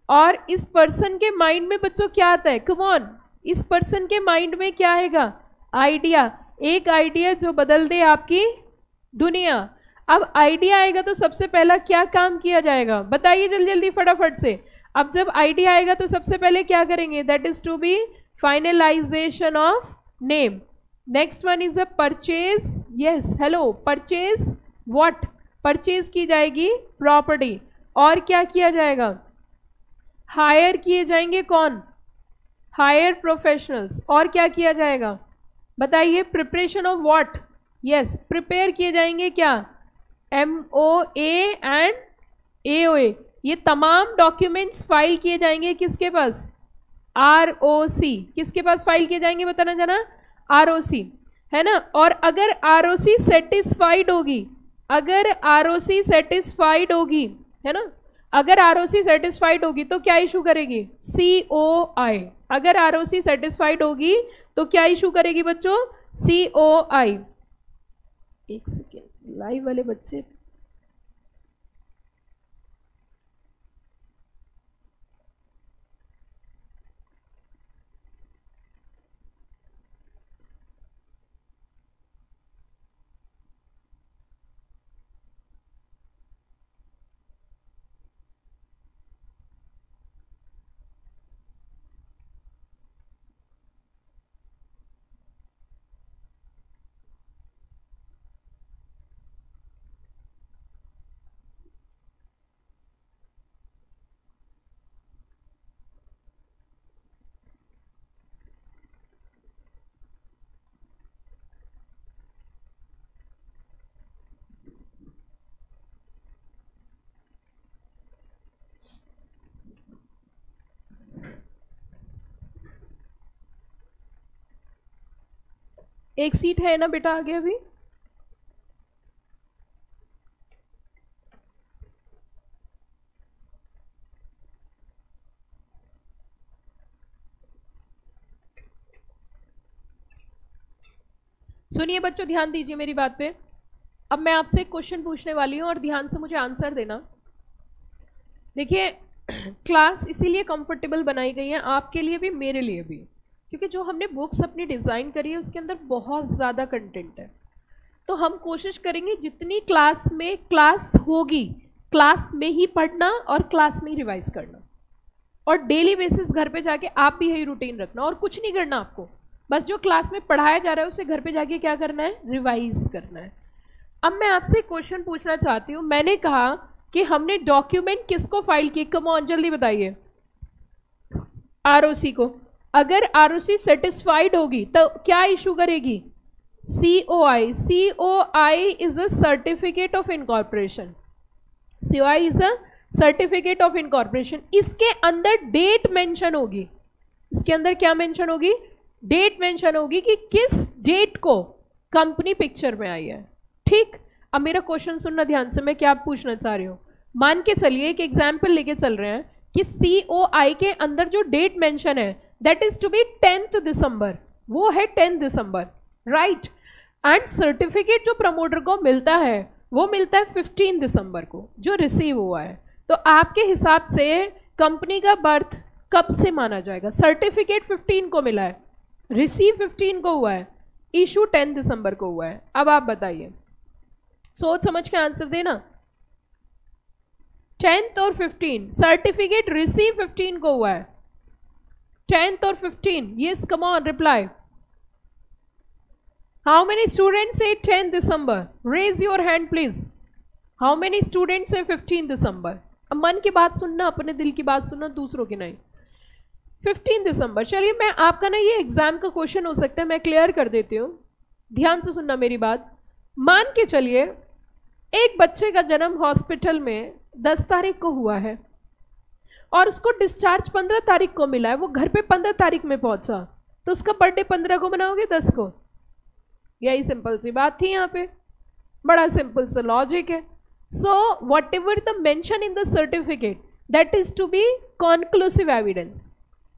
Speaker 1: और इस पर्सन के माइंड में बच्चों क्या आता है, कम ऑन, इस पर्सन के माइंड में क्या आएगा, आइडिया, एक आइडिया जो बदल दे आपकी दुनिया। अब आइडिया आएगा तो सबसे पहला क्या काम किया जाएगा, बताइए जल्दी जल्दी फटाफट से। अब जब आइडिया आएगा तो सबसे पहले क्या करेंगे, that is to be finalization of name. Next one is a purchase, yes hello, purchase what, purchase की जाएगी प्रॉपर्टी। और क्या किया जाएगा, हायर किए जाएंगे कौन, हायर प्रोफेशनल्स। और क्या किया जाएगा बताइए, preparation of what, yes prepare किए जाएंगे क्या, MOA एंड AOA, ये तमाम डॉक्यूमेंट्स फाइल किए जाएंगे किसके पास, ROC, किसके पास फाइल किए जाएंगे बताना जरा, ROC, है ना। और अगर ROC सेटिस्फाइड होगी, अगर ROC सेटिस्फाइड होगी, है ना, अगर ROC सेटिस्फाइड होगी तो क्या इशू करेगी, COI। अगर ROC सेटिस्फाइड होगी तो क्या इशू करेगी बच्चों, COI। एक सेकेंड, लाइव वाले बच्चे, एक सीट है ना बेटा आगे अभी, सुनिए बच्चों ध्यान दीजिए मेरी बात पे। अब मैं आपसे एक क्वेश्चन पूछने वाली हूँ और ध्यान से मुझे आंसर देना। देखिए क्लास इसीलिए कंफर्टेबल बनाई गई है आपके लिए भी मेरे लिए भी, क्योंकि जो हमने बुक्स अपनी डिज़ाइन करी है उसके अंदर बहुत ज़्यादा कंटेंट है। तो हम कोशिश करेंगे जितनी क्लास में क्लास होगी, क्लास में ही पढ़ना और क्लास में ही रिवाइज करना, और डेली बेसिस घर पे जाके आप भी यही रूटीन रखना और कुछ नहीं करना आपको, बस जो क्लास में पढ़ाया जा रहा है उसे घर पे जाके क्या करना है, रिवाइज करना है। अब मैं आपसे क्वेश्चन पूछना चाहती हूँ, मैंने कहा कि हमने डॉक्यूमेंट किसको फाइल किए, कम ऑन जल्दी बताइए, ROC को। अगर ROC सेटिस्फाइड होगी तो क्या इशू करेगी, COI। COI is a certificate of incorporation, COI is a certificate of incorporation. इसके अंदर डेट मेंशन होगी, इसके अंदर क्या मेंशन होगी, डेट मेंशन होगी कि किस डेट को कंपनी पिक्चर में आई है। ठीक, अब मेरा क्वेश्चन सुनना ध्यान से, मैं क्या पूछना चाह रही हूँ। मान के चलिए एक एग्जाम्पल लेके चल रहे हैं कि COI के अंदर जो डेट मेंशन है दैट इज टू बी 10 दिसंबर, वो है 10 दिसंबर, राइट। एंड सर्टिफिकेट जो प्रमोटर को मिलता है वो मिलता है 15 दिसंबर को, जो रिसीव हुआ है। तो आपके हिसाब से कंपनी का बर्थ कब से माना जाएगा, सर्टिफिकेट 15 को मिला है, रिसीव 15 को हुआ है, इशू 10 दिसंबर को हुआ है। अब आप बताइए, सोच समझ के आंसर देना। 10th और 15, सर्टिफिकेट रिसीव 15 को हुआ है, 10th और 15, yes come on reply. How many students say 10 December, raise your hand please. How many students say 15 दिसंबर। अब मन की बात सुनना, अपने दिल की बात सुनना, दूसरों की नहीं। 15 दिसंबर, चलिए मैं आपका ना ये एग्जाम का क्वेश्चन हो सकता है, मैं क्लियर कर देती हूँ, ध्यान से सुनना मेरी बात। मान के चलिए एक बच्चे का जन्म हॉस्पिटल में 10 तारीख को हुआ है और उसको डिस्चार्ज 15 तारीख को मिला है, वो घर पे 15 तारीख में पहुंचा, तो उसका बर्थडे 15 को मनाओगे 10 को? यही सिंपल सी बात थी, यहाँ पे बड़ा सिंपल सा लॉजिक है। So whatever the mention in the certificate, that is to be conclusive evidence.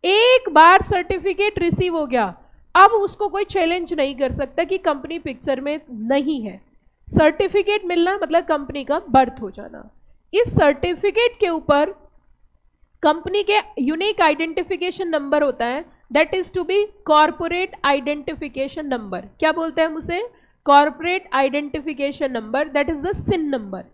Speaker 1: एक बार सर्टिफिकेट रिसीव हो गया, अब उसको कोई चैलेंज नहीं कर सकता कि कंपनी पिक्चर में नहीं है। सर्टिफिकेट मिलना मतलब कंपनी का बर्थ हो जाना। इस सर्टिफिकेट के ऊपर कंपनी के यूनिक आइडेंटिफिकेशन नंबर होता है, that is to be corporate identification number. क्या बोलते हैं हम उसे? Corporate identification number, that is the CIN number.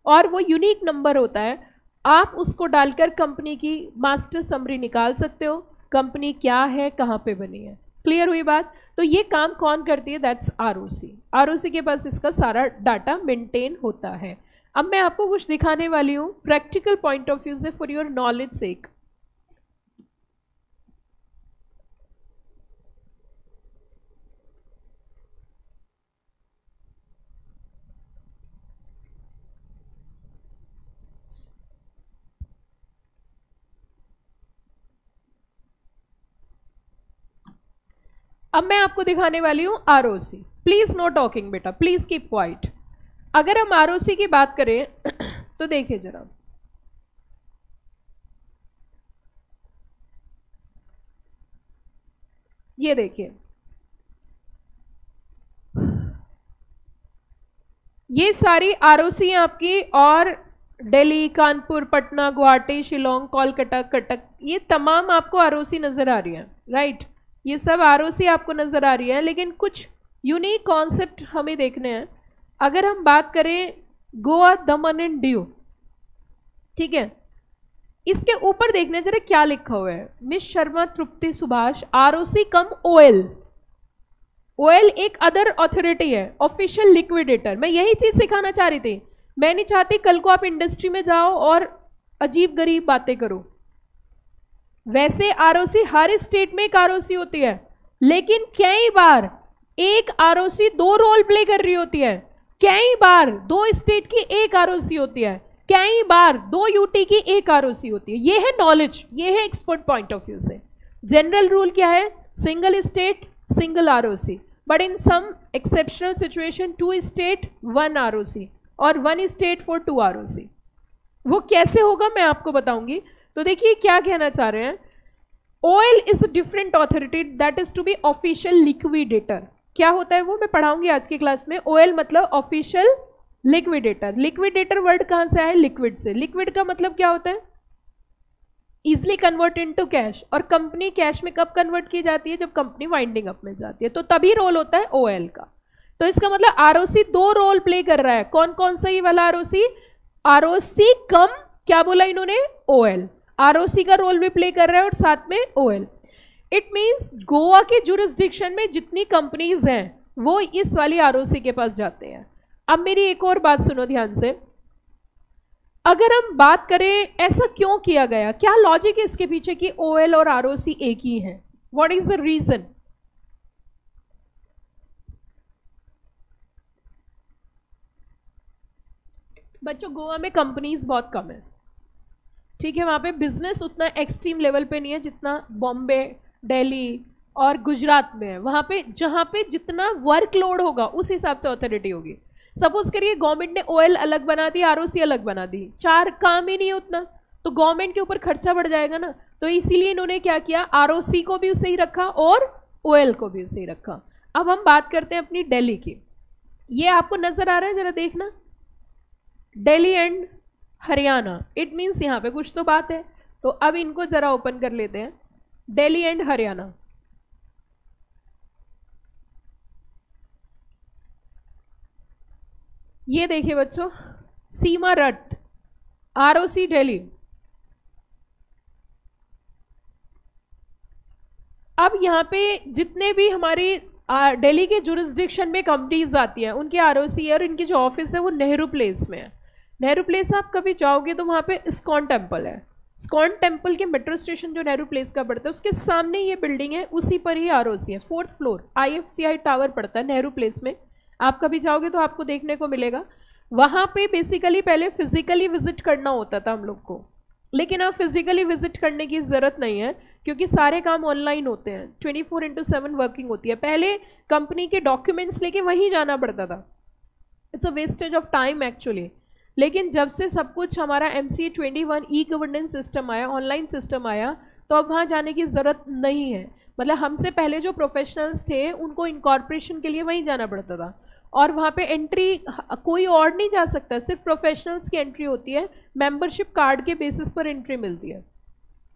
Speaker 1: और वो यूनिक नंबर होता है, आप उसको डालकर कंपनी की मास्टर समरी निकाल सकते हो, कंपनी क्या है, कहाँ पे बनी है। क्लियर हुई बात? तो ये काम कौन करती है? That's ROC. आरओसी के पास इसका सारा डाटा मेंटेन होता है। अब मैं आपको कुछ दिखाने वाली हूँ प्रैक्टिकल पॉइंट ऑफ व्यू से, फॉर योर नॉलेज सेक। अब मैं आपको दिखाने वाली हूं आरओसी। प्लीज नो टॉकिंग बेटा, प्लीज कीप क्वाइट। अगर हम आरओसी की बात करें तो देखिए जरा, ये देखिए, ये सारी आरओसी आपकी, और दिल्ली, कानपुर, पटना, गुवाहाटी, शिलोंग, कोलकाता, कटक, ये तमाम आपको आरओसी नजर आ रही है, राइट? ये सब आरओसी आपको नजर आ रही है, लेकिन कुछ यूनिक कॉन्सेप्ट हमें देखने हैं। अगर हम बात करें गोवा, दमन एंड दीव, ठीक है, इसके ऊपर देखने जरा क्या लिखा हुआ है। मिस शर्मा तृप्ति सुभाष, आरओसी कम ओएल। ओएल एक अदर अथॉरिटी है, ऑफिशियल लिक्विडेटर। मैं यही चीज सिखाना चाह रही थी। मैं नहीं चाहती कल को आप इंडस्ट्री में जाओ और अजीब गरीब बातें करो। वैसे आरओसी हर स्टेट में एक आरओसी होती है, लेकिन कई बार एक आरओसी दो रोल प्ले कर रही होती है। कई बार दो स्टेट की एक आरओसी होती है, कई बार दो यूटी की एक आरओसी होती है। ये है नॉलेज, ये है एक्सपर्ट पॉइंट ऑफ व्यू से। जनरल रूल क्या है? Single state single ROC, but in some exceptional situation 2 state 1 ROC और 1 स्टेट फॉर 2 आरओसी। वो कैसे होगा मैं आपको बताऊंगी। तो देखिए क्या कहना चाह रहे हैं। OL is a different authority that is to be official liquidator. क्या होता है वो मैं पढ़ाऊंगी आज की क्लास में। ओएल मतलब ऑफिशियल लिक्विडेटर। लिक्विडेटर वर्ड कहां से आया? लिक्विड से। लिक्विड का मतलब क्या होता है? Easily convert into cash. और कंपनी कैश में कब कन्वर्ट की जाती है? जब कंपनी वाइंडिंग अप में जाती है, तो तभी रोल होता है ओएल का। तो इसका मतलब आरओसी दो रोल प्ले कर रहा है। कौन कौन सा ये वाला आरओसी? आरओसी कम क्या बोला इन्होंने? ओएल। आरओसी का रोल भी प्ले कर रहा है और साथ में ओएल। इट मींस गोवा के जुरिस्डिक्शन में जितनी कंपनीज हैं वो इस वाली आरओसी के पास जाते हैं। अब मेरी एक और बात सुनो ध्यान से। अगर हम बात करें ऐसा क्यों किया गया, क्या लॉजिक है इसके पीछे कि ओएल और आरओसी एक ही है? What is the reason? बच्चों गोवा में कंपनीज बहुत कम है, ठीक है, वहां पे बिजनेस उतना एक्सट्रीम लेवल पे नहीं है जितना बॉम्बे, दिल्ली और गुजरात में है। वहां पे जहां पे जितना वर्कलोड होगा उस हिसाब से अथॉरिटी होगी। सपोज करिए गवर्नमेंट ने ओएल अलग बना दी, आरओसी अलग बना दी, चार काम ही नहीं उतना, तो गवर्नमेंट के ऊपर खर्चा बढ़ जाएगा ना। तो इसीलिए इन्होंने क्या किया, आरओसी को भी उसे ही रखा और ओएल को भी उसे ही रखा। अब हम बात करते हैं अपनी दिल्ली की। ये आपको नजर आ रहा है, जरा देखना, Delhi and Haryana. It means यहां पे कुछ तो बात है। तो अब इनको जरा ओपन कर लेते हैं, दिल्ली एंड हरियाणा। ये देखिए बच्चों, सीमा रथ, आरओसी दिल्ली। अब यहाँ पे जितने भी हमारी दिल्ली के जुरिस्डिक्शन में कंपनीज आती हैं उनकी आरओसी है, और इनकी जो ऑफिस है वो नेहरू प्लेस में है। नेहरू प्लेस आप कभी जाओगे तो वहाँ पे इस्कॉन टेम्पल है। इस्कॉन टेम्पल के मेट्रो स्टेशन जो नेहरू प्लेस का पड़ता है उसके सामने ये बिल्डिंग है, उसी पर ही आरओसी है। 4th फ्लोर IFCI टावर पड़ता है नेहरू प्लेस में। आप कभी जाओगे तो आपको देखने को मिलेगा। वहाँ पे बेसिकली पहले फिजिकली विजिट करना होता था हम लोग को, लेकिन अब फिजिकली विजिट करने की ज़रूरत नहीं है क्योंकि सारे काम ऑनलाइन होते हैं। 24/7 वर्किंग होती है। पहले कंपनी के डॉक्यूमेंट्स लेके वहीं जाना पड़ता था। It's a wastage of time actually. लेकिन जब से सब कुछ हमारा MCA 21 ई गवर्नेंस सिस्टम आया, ऑनलाइन सिस्टम आया, तो अब वहाँ जाने की ज़रूरत नहीं है। मतलब हमसे पहले जो प्रोफेशनल्स थे उनको इनकॉर्पोरेशन के लिए वहीं जाना पड़ता था, और वहाँ पे एंट्री कोई और नहीं जा सकता, सिर्फ प्रोफेशनल्स की एंट्री होती है, मेंबरशिप कार्ड के बेसिस पर एंट्री मिलती है।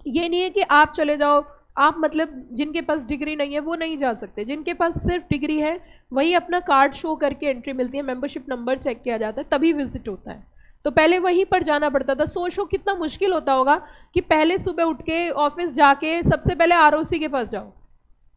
Speaker 1: ये नहीं है कि आप चले जाओ, आप मतलब जिनके पास डिग्री नहीं है वो नहीं जा सकते, जिनके पास सिर्फ डिग्री है वही अपना कार्ड शो करके एंट्री मिलती है, मेंबरशिप नंबर चेक किया जाता है, तभी विजिट होता है। तो पहले वहीं पर जाना पड़ता था। सोचो कितना मुश्किल होता होगा कि पहले सुबह उठ के ऑफिस जाके सबसे पहले ROC के पास जाओ।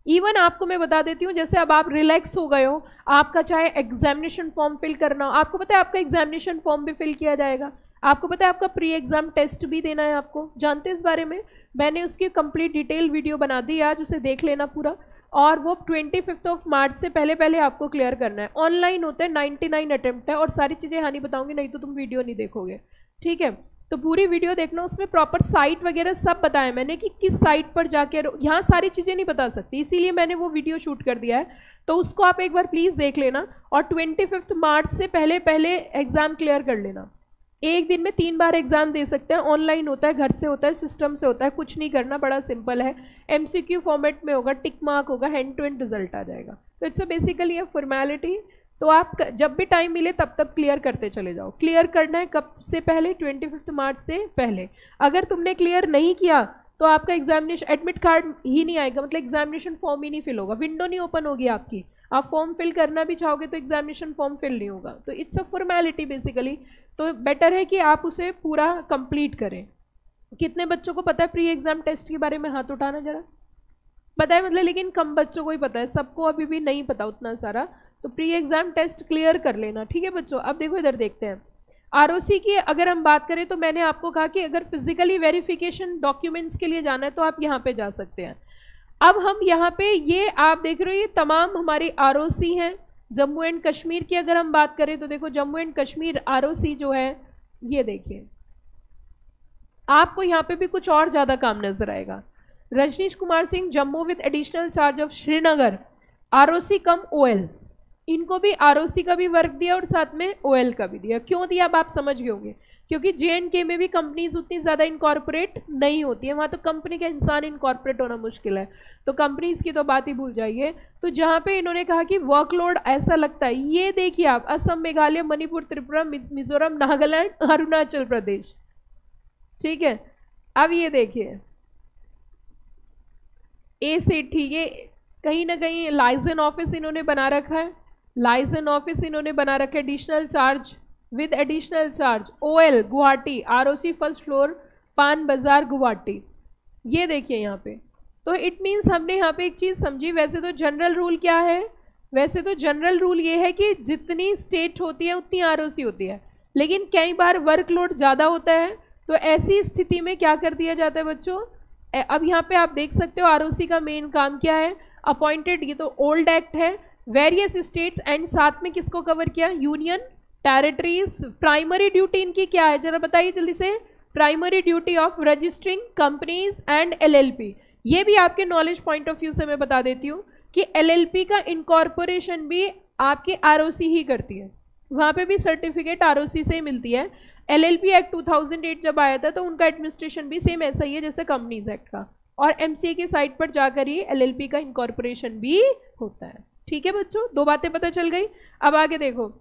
Speaker 1: इवन आपको मैं बता देती हूँ, जैसे अब आप रिलैक्स हो गए हो, आपका चाहे एग्जामिनेशन फॉर्म फिल करना हो, आपको पता है आपका एग्जामिनेशन फॉर्म भी फिल किया जाएगा, आपको पता है आपका प्री एग्जाम टेस्ट भी देना है, आपको जानते हैं इस बारे में? मैंने उसकी कंप्लीट डिटेल वीडियो बना दी आज, उसे देख लेना पूरा, और वो 25 मार्च से पहले पहले आपको क्लियर करना है। ऑनलाइन होता है, 99 अटेम्प्ट है, और सारी चीज़ें हाँ नहीं बताऊंगी, नहीं तो तुम वीडियो नहीं देखोगे, ठीक है? तो पूरी वीडियो देखना, उसमें प्रॉपर साइट वगैरह सब बताया मैंने कि किस साइट पर जाके, यहाँ सारी चीज़ें नहीं बता सकती, इसीलिए मैंने वो वीडियो शूट कर दिया है, तो उसको आप एक बार प्लीज़ देख लेना, और 25 मार्च से पहले पहले एग्ज़ाम क्लियर कर लेना। एक दिन में 3 बार एग्जाम दे सकते हैं, ऑनलाइन होता है, घर से होता है, सिस्टम से होता है, कुछ नहीं करना, बड़ा सिंपल है, MCQ फॉर्मेट में होगा, टिक मार्क होगा, हैंड टू हैंड रिजल्ट आ जाएगा। तो इट्स बेसिकली अ फॉर्मेलिटी, तो आप जब भी टाइम मिले तब तब क्लियर करते चले जाओ। क्लियर करना है कब से पहले? 25 मार्च से पहले। अगर तुमने क्लियर नहीं किया तो आपका एग्जामिनेशन एडमिट कार्ड ही नहीं आएगा, मतलब एग्जामिनेशन फॉर्म ही नहीं फिल होगा, विंडो नहीं ओपन होगी आपकी, आप फॉर्म फिल करना भी चाहोगे तो एग्जामिनेशन फॉर्म फिल नहीं होगा। तो इट्स अ फॉर्मेलिटी बेसिकली, तो बेटर है कि आप उसे पूरा कंप्लीट करें। कितने बच्चों को पता है प्री एग्जाम टेस्ट के बारे में? हाथ उठाना जरा। पता है मतलब, लेकिन कम बच्चों को ही पता है, सबको अभी भी नहीं पता उतना सारा। तो प्री एग्जाम टेस्ट क्लियर कर लेना, ठीक है बच्चों? अब देखो इधर देखते हैं ROC की अगर हम बात करें, तो मैंने आपको कहा कि अगर फिजिकली वेरिफिकेशन डॉक्यूमेंट्स के लिए जाना है तो आप यहाँ पे जा सकते हैं। अब हम यहाँ पे ये आप देख रहे हो, ये तमाम हमारी ROC हैं। जम्मू एंड कश्मीर की अगर हम बात करें तो देखो जम्मू एंड कश्मीर ROC जो है, ये देखिए, आपको यहाँ पे भी कुछ और ज़्यादा काम नजर आएगा। Rajneesh Kumar Singh, Jammu with additional charge of Srinagar, ROC cum OL, इनको भी ROC का भी वर्क दिया और साथ में OL का भी दिया। क्यों दिया अब आप समझ गए होंगे, क्योंकि JNK में भी कंपनीज उतनी ज़्यादा इनकॉर्पोरेट नहीं होती है, वहाँ तो कंपनी का इंसान इनकॉर्पोरेट होना मुश्किल है, तो कंपनीज की तो बात ही भूल जाइए। तो जहाँ पे इन्होंने कहा कि वर्कलोड ऐसा लगता है, ये देखिए आप, असम, मेघालय, मणिपुर, त्रिपुरा, मिजोरम, नागालैंड, अरुणाचल प्रदेश, ठीक है? अब ये देखिए ACT, ये कहीं ना कहीं लाइजन ऑफिस इन्होंने बना रखा है, लाइजन ऑफिस इन्होंने बना रखा है, additional charge with additional charge OL Guwahati, ROC first floor, पान बाजार गुवाहाटी, ये देखिए यहाँ पे। तो इट मीन्स हमने यहाँ पे एक चीज़ समझी, वैसे तो जनरल रूल क्या है? वैसे तो जनरल रूल ये है कि जितनी स्टेट होती है उतनी ROC होती है, लेकिन कई बार वर्कलोड ज़्यादा होता है, तो ऐसी स्थिति में क्या कर दिया जाता है बच्चों? अब यहाँ पे आप देख सकते हो ROC का मेन काम क्या है? अपॉइंटेड, ये तो ओल्ड एक्ट है, वेरियस स्टेट्स एंड साथ में किसको कवर किया? Union territories. प्राइमरी ड्यूटी इनकी क्या है जरा बताइए जल्दी से? Primary duty of registering companies and LLP। ये भी आपके नॉलेज पॉइंट ऑफ व्यू से मैं बता देती हूँ कि LLP का इनकॉर्पोरेशन भी आपकी ROC ही करती है, वहाँ पे भी सर्टिफिकेट ROC से ही मिलती है। LLP एक्ट 2008 जब आया था तो उनका एडमिनिस्ट्रेशन भी सेम ऐसा ही है जैसे कंपनीज एक्ट का, और MCA की साइट पर जाकर ही LLP का इनकॉर्पोरेशन भी होता है। ठीक है बच्चों, 2 बातें पता चल गई। अब आगे देखो,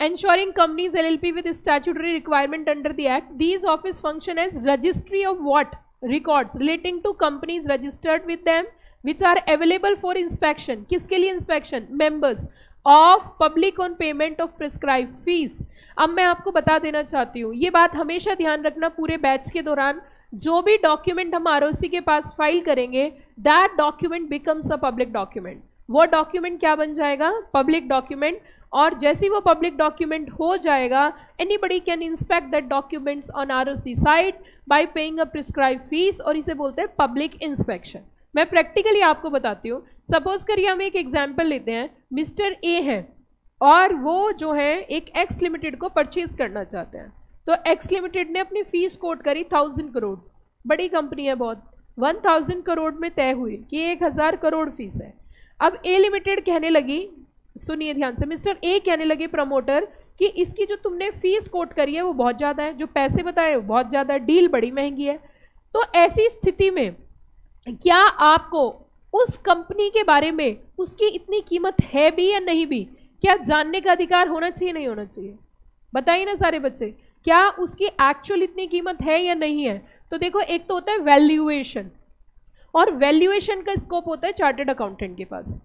Speaker 1: ensuring companies LLP with statutory requirement under the act, these office function as registry of what? Records relating to companies registered with them which are available for inspection. किसके लिए inspection? Members of public on payment of prescribed fees। अब मैं आपको बता देना चाहती हूँ, ये बात हमेशा ध्यान रखना पूरे बैच के दौरान, जो भी डॉक्यूमेंट हम ROC के पास फाइल करेंगे, that document becomes a public document. वो डॉक्यूमेंट क्या बन जाएगा? Public document. और जैसे ही वो पब्लिक डॉक्यूमेंट हो जाएगा, anybody can inspect that documents on ROC site bye paying a prescribe fees, और इसे बोलते हैं पब्लिक इंस्पेक्शन। मैं प्रैक्टिकली आपको बताती हूँ। सपोज करिए हम एक एग्जाम्पल लेते हैं, मिस्टर ए है और वो जो है एक एक्स लिमिटेड को परचेज करना चाहते हैं, तो एक्स लिमिटेड ने अपनी फीस कोट करी 1000 करोड़, बड़ी कंपनी है बहुत, 1000 करोड़ में तय हुई कि 1000 करोड़ फीस है। अब ए लिमिटेड कहने लगी, सुनिए ध्यान से, मिस्टर ए कहने लगे प्रमोटर कि इसकी जो तुमने फीस कोट करी है वो बहुत ज़्यादा है, जो पैसे बताए वो बहुत ज़्यादा है, डील बड़ी महंगी है। तो ऐसी स्थिति में क्या आपको उस कंपनी के बारे में उसकी इतनी कीमत है भी या नहीं भी, क्या जानने का अधिकार होना चाहिए नहीं होना चाहिए? बताइए ना सारे बच्चे, क्या उसकी एक्चुअल इतनी कीमत है या नहीं है? तो देखो, एक तो होता है वैल्यूएशन, और वैल्यूएशन का स्कोप होता है चार्टर्ड अकाउंटेंट के पास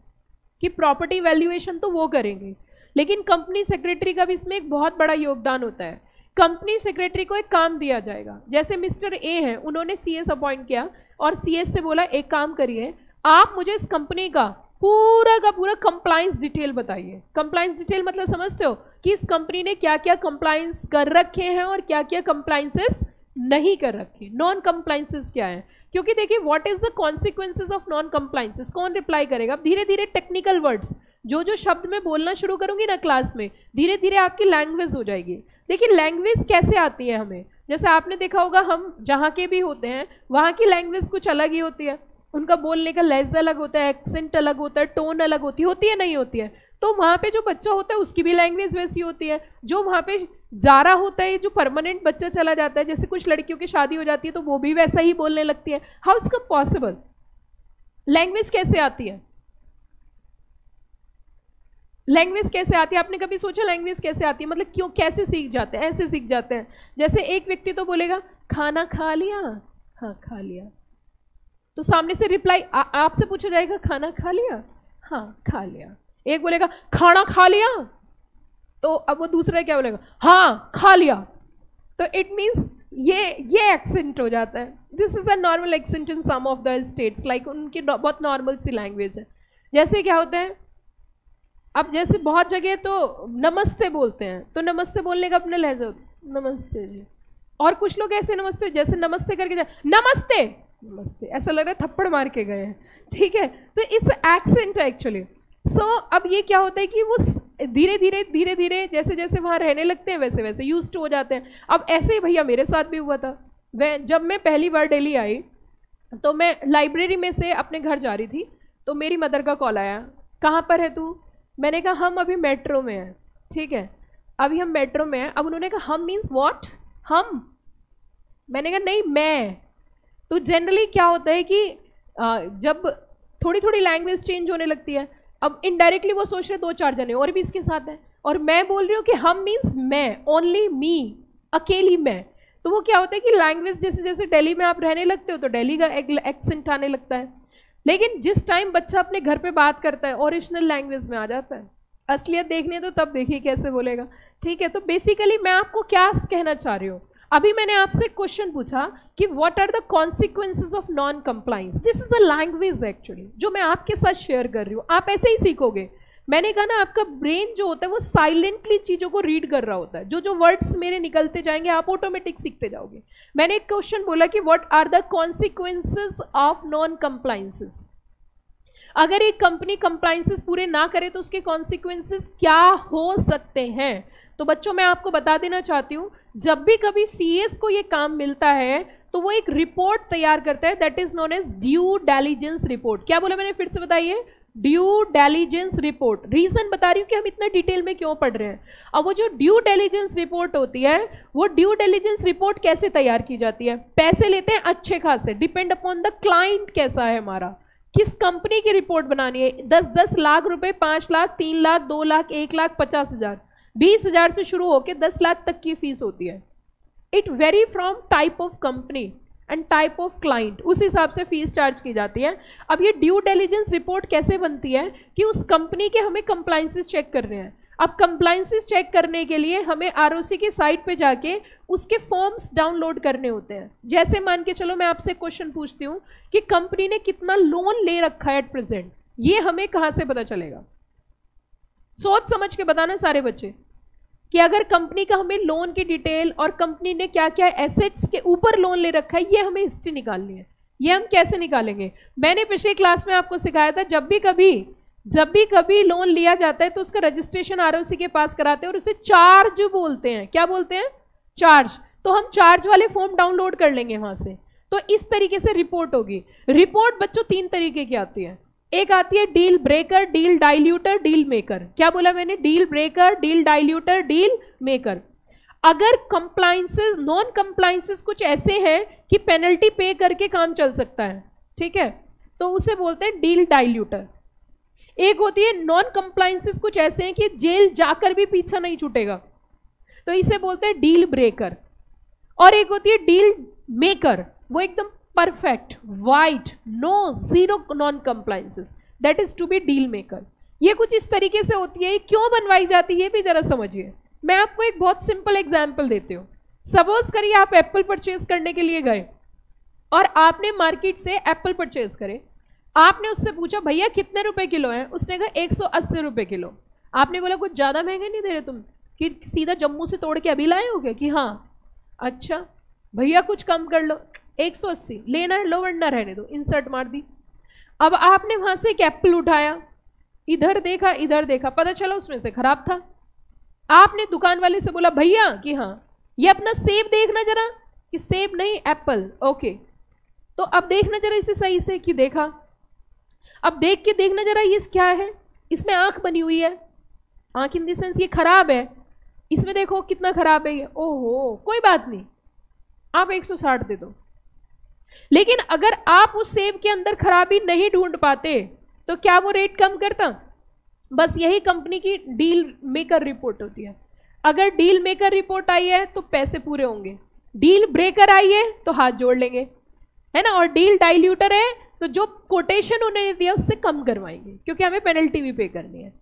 Speaker 1: कि प्रॉपर्टी वैल्यूएशन तो वो करेंगे, लेकिन कंपनी सेक्रेटरी का भी इसमें एक बहुत बड़ा योगदान होता है। कंपनी सेक्रेटरी को एक काम दिया जाएगा, जैसे मिस्टर ए हैं, उन्होंने सीएस अपॉइंट किया और सीएस से बोला एक काम करिए, आप मुझे इस कंपनी का पूरा कंप्लायंस डिटेल बताइए। कंप्लायंस डिटेल मतलब समझते हो कि इस कंपनी ने क्या क्या कंप्लायंस कर रखे हैं और क्या क्या कंप्लायंसेस नहीं कर रखे, नॉन कंप्लायंसेस क्या है। क्योंकि देखिए, what is the consequences of non compliances, कौन रिप्लाई करेगा? अब धीरे धीरे टेक्निकल वर्ड्स जो शब्द मैं बोलना शुरू करूंगी ना क्लास में, धीरे धीरे आपकी लैंग्वेज हो जाएगी। देखिए, लैंग्वेज कैसे आती है हमें, जैसे आपने देखा होगा, हम जहाँ के भी होते हैं वहाँ की लैंग्वेज कुछ अलग ही होती है, उनका बोलने का लहजा अलग होता है, एक्सेंट अलग होता है, टोन अलग होती है नहीं होती है। तो वहाँ पे जो बच्चा होता है उसकी भी लैंग्वेज वैसी होती है, जो वहाँ पे जा रहा होता है, जो परमानेंट बच्चा चला जाता है, जैसे कुछ लड़कियों की शादी हो जाती है तो वो भी वैसा ही बोलने लगती है। How it's come possible? Language कैसे आती है? लैंग्वेज कैसे आती है? आपने कभी सोचा लैंग्वेज कैसे आती है? मतलब क्यों, कैसे सीख जाते हैं? ऐसे सीख जाते हैं, जैसे एक व्यक्ति तो बोलेगा खाना खा लिया, हाँ खा लिया, तो सामने से रिप्लाई आपसे पूछा जाएगा खाना खा लिया, हाँ खा लिया। एक बोलेगा खाना खा लिया, तो अब वो दूसरा क्या बोलेगा? हाँ खा लिया। तो इट मीन्स ये एक्सेंट हो जाता है। This is a normal accent in some of the states, like उनकी बहुत नॉर्मल सी लैंग्वेज है। जैसे क्या होता है, अब जैसे बहुत जगह तो नमस्ते बोलते हैं, तो नमस्ते बोलने का अपने लहजा होता है, नमस्ते जी। और कुछ लोग ऐसे नमस्ते, जैसे नमस्ते करके जाए नमस्ते नमस्ते, ऐसा लग रहा है थप्पड़ मार के गए हैं, ठीक है। तो इट्स एक्सेंट एक्चुअली। सो अब ये क्या होता है कि वो धीरे धीरे जैसे जैसे वहाँ रहने लगते हैं वैसे वैसे यूज टू हो जाते हैं। अब ऐसे ही भैया मेरे साथ भी हुआ था। जब मैं पहली बार दिल्ली आई तो मैं लाइब्रेरी में से अपने घर जा रही थी, तो मेरी मदर का कॉल आया, कहाँ पर है तू? मैंने कहा हम अभी मेट्रो में हैं, ठीक है, अभी हम मेट्रो में हैं। अब उन्होंने कहा हम मीन्स व्हाट, हम? मैंने कहा नहीं मैं। तो जनरली क्या होता है कि जब थोड़ी थोड़ी लैंग्वेज चेंज होने लगती है, अब इनडायरेक्टली वो सोच रहे 2-4 जने और भी इसके साथ हैं, और मैं बोल रही हूँ कि हम मीन्स मैं, ओनली मी, अकेली मैं। तो वो क्या होता है कि लैंग्वेज जैसे जैसे दिल्ली में आप रहने लगते हो तो दिल्ली का एक्सेंट आने लगता है, लेकिन जिस टाइम बच्चा अपने घर पे बात करता है ओरिजिनल लैंग्वेज में आ जाता है। असलियत देखनी है तो तब देखिए कैसे बोलेगा, ठीक है। तो बेसिकली मैं आपको क्या कहना चाह रही हूँ, अभी मैंने आपसे क्वेश्चन पूछा कि what are the consequences of non compliance. This is a language actually जो मैं आपके साथ शेयर कर रही हूँ, आप ऐसे ही सीखोगे। मैंने कहा ना, आपका ब्रेन जो होता है वो साइलेंटली चीज़ों को रीड कर रहा होता है, जो वर्ड्स मेरे निकलते जाएंगे आप ऑटोमेटिक सीखते जाओगे। मैंने एक क्वेश्चन बोला कि what are the consequences of non compliances. अगर एक कंपनी कंप्लायंसेस पूरे ना करे तो उसके कॉन्सिक्वेंसेस क्या हो सकते हैं। तो बच्चों मैं आपको बता देना चाहती हूँ, जब भी कभी सीएस को ये काम मिलता है तो वो एक रिपोर्ट तैयार करता है, that is known as due diligence report. क्या बोला मैंने, फिर से बताइए, ड्यू डिलिजेंस रिपोर्ट। रीजन बता रही हूँ कि हम इतना डिटेल में क्यों पढ़ रहे हैं। अब वो जो ड्यू डिलिजेंस रिपोर्ट होती है, वो ड्यू डिलिजेंस रिपोर्ट कैसे तैयार की जाती है? पैसे लेते हैं अच्छे खासे, डिपेंड अपॉन द क्लाइंट कैसा है हमारा, किस कंपनी की रिपोर्ट बनानी है। 10-10 लाख रुपए, 5 लाख, 3 लाख, 2 लाख, 1 लाख, 50,000, 20,000 से शुरू होकर 10 लाख तक की फीस होती है। It very from type of company and type of client, उस हिसाब से फीस चार्ज की जाती है। अब ये ड्यू डिलिजेंस रिपोर्ट कैसे बनती है कि उस कंपनी के हमें कंप्लायंसेस चेक कर रहे हैं। अब कंप्लायंसेस चेक करने के लिए हमें आरओसी की साइट पे जाके उसके फॉर्म्स डाउनलोड करने होते हैं। जैसे मान के चलो मैं आपसे क्वेश्चन पूछती हूँ कि कंपनी ने कितना लोन ले रखा है एट प्रेजेंट, ये हमें कहाँ से पता चलेगा? सोच समझ के बताना सारे बच्चे कि अगर कंपनी का हमें लोन की डिटेल और कंपनी ने क्या क्या एसेट्स के ऊपर लोन ले रखा है, ये हमें हिस्ट्री निकालनी है। ये हम कैसे निकालेंगे? मैंने पिछले क्लास में आपको सिखाया था, जब भी कभी लोन लिया जाता है तो उसका रजिस्ट्रेशन आरओसी के पास कराते हैं और उसे चार्ज बोलते हैं। क्या बोलते हैं? चार्ज। तो हम चार्ज वाले फॉर्म डाउनलोड कर लेंगे वहां से। तो इस तरीके से रिपोर्ट होगी। रिपोर्ट बच्चों 3 तरीके की आती है। एक आती है deal breaker, deal diluter, deal maker. क्या बोला मैंने? Deal breaker, deal diluter, deal maker. अगर कंप्लायंसेस, नॉन कंप्लायंसेस कुछ ऐसे हैं कि पेनल्टी पे करके काम चल सकता है, ठीक है, तो उसे बोलते हैं डील डाइल्यूटर। एक होती है नॉन कंप्लायंसेस कुछ ऐसे हैं कि जेल जाकर भी पीछा नहीं छूटेगा, तो इसे बोलते हैं डील ब्रेकर। और एक होती है डील मेकर, वो एकदम perfect, white, no, zero non compliances, that is to be deal maker. ये कुछ इस तरीके से होती है। क्यों बनवाई जाती है ये भी जरा समझिए। मैं आपको एक बहुत सिंपल एग्जाम्पल देती हूँ। सपोज करिए आप एप्पल परचेज करने के लिए गए और आपने मार्केट से एप्पल परचेज करे। आपने उससे पूछा भैया कितने रुपए किलो है? उसने कहा 180 रुपए किलो। आपने बोला कुछ ज़्यादा महंगे नहीं दे रहे तुम, कि सीधा जम्मू से तोड़ के अभी लाए हो क्या? कि हाँ। अच्छा भैया कुछ कम कर लो, 180 लेना है, लो वरना रहने दो, इंसर्ट मार दी। अब आपने वहाँ से एक एप्पल उठाया, इधर देखा इधर देखा, पता चला उसमें से खराब था। आपने दुकान वाले से बोला भैया कि हाँ ये अपना सेब देखना जरा, कि सेब नहीं एप्पल, ओके, तो अब देखना जरा इसे सही से, कि देखा। अब देख के देखना जरा ये क्या है, इसमें आंख बनी हुई है, आंख इन द सेंस ये खराब है, इसमें देखो कितना खराब है ये। ओहो कोई बात नहीं, आप 160 दे दो। लेकिन अगर आप उस सेब के अंदर खराबी नहीं ढूंढ पाते तो क्या वो रेट कम करता? बस यही कंपनी की डील मेकर रिपोर्ट होती है। अगर डील मेकर रिपोर्ट आई है तो पैसे पूरे होंगे, डील ब्रेकर आई है तो हाथ जोड़ लेंगे, है ना, और डील डाइल्यूटर है तो जो कोटेशन उन्होंने दिया उससे कम करवाएंगे, क्योंकि हमें पेनल्टी भी पे करनी है।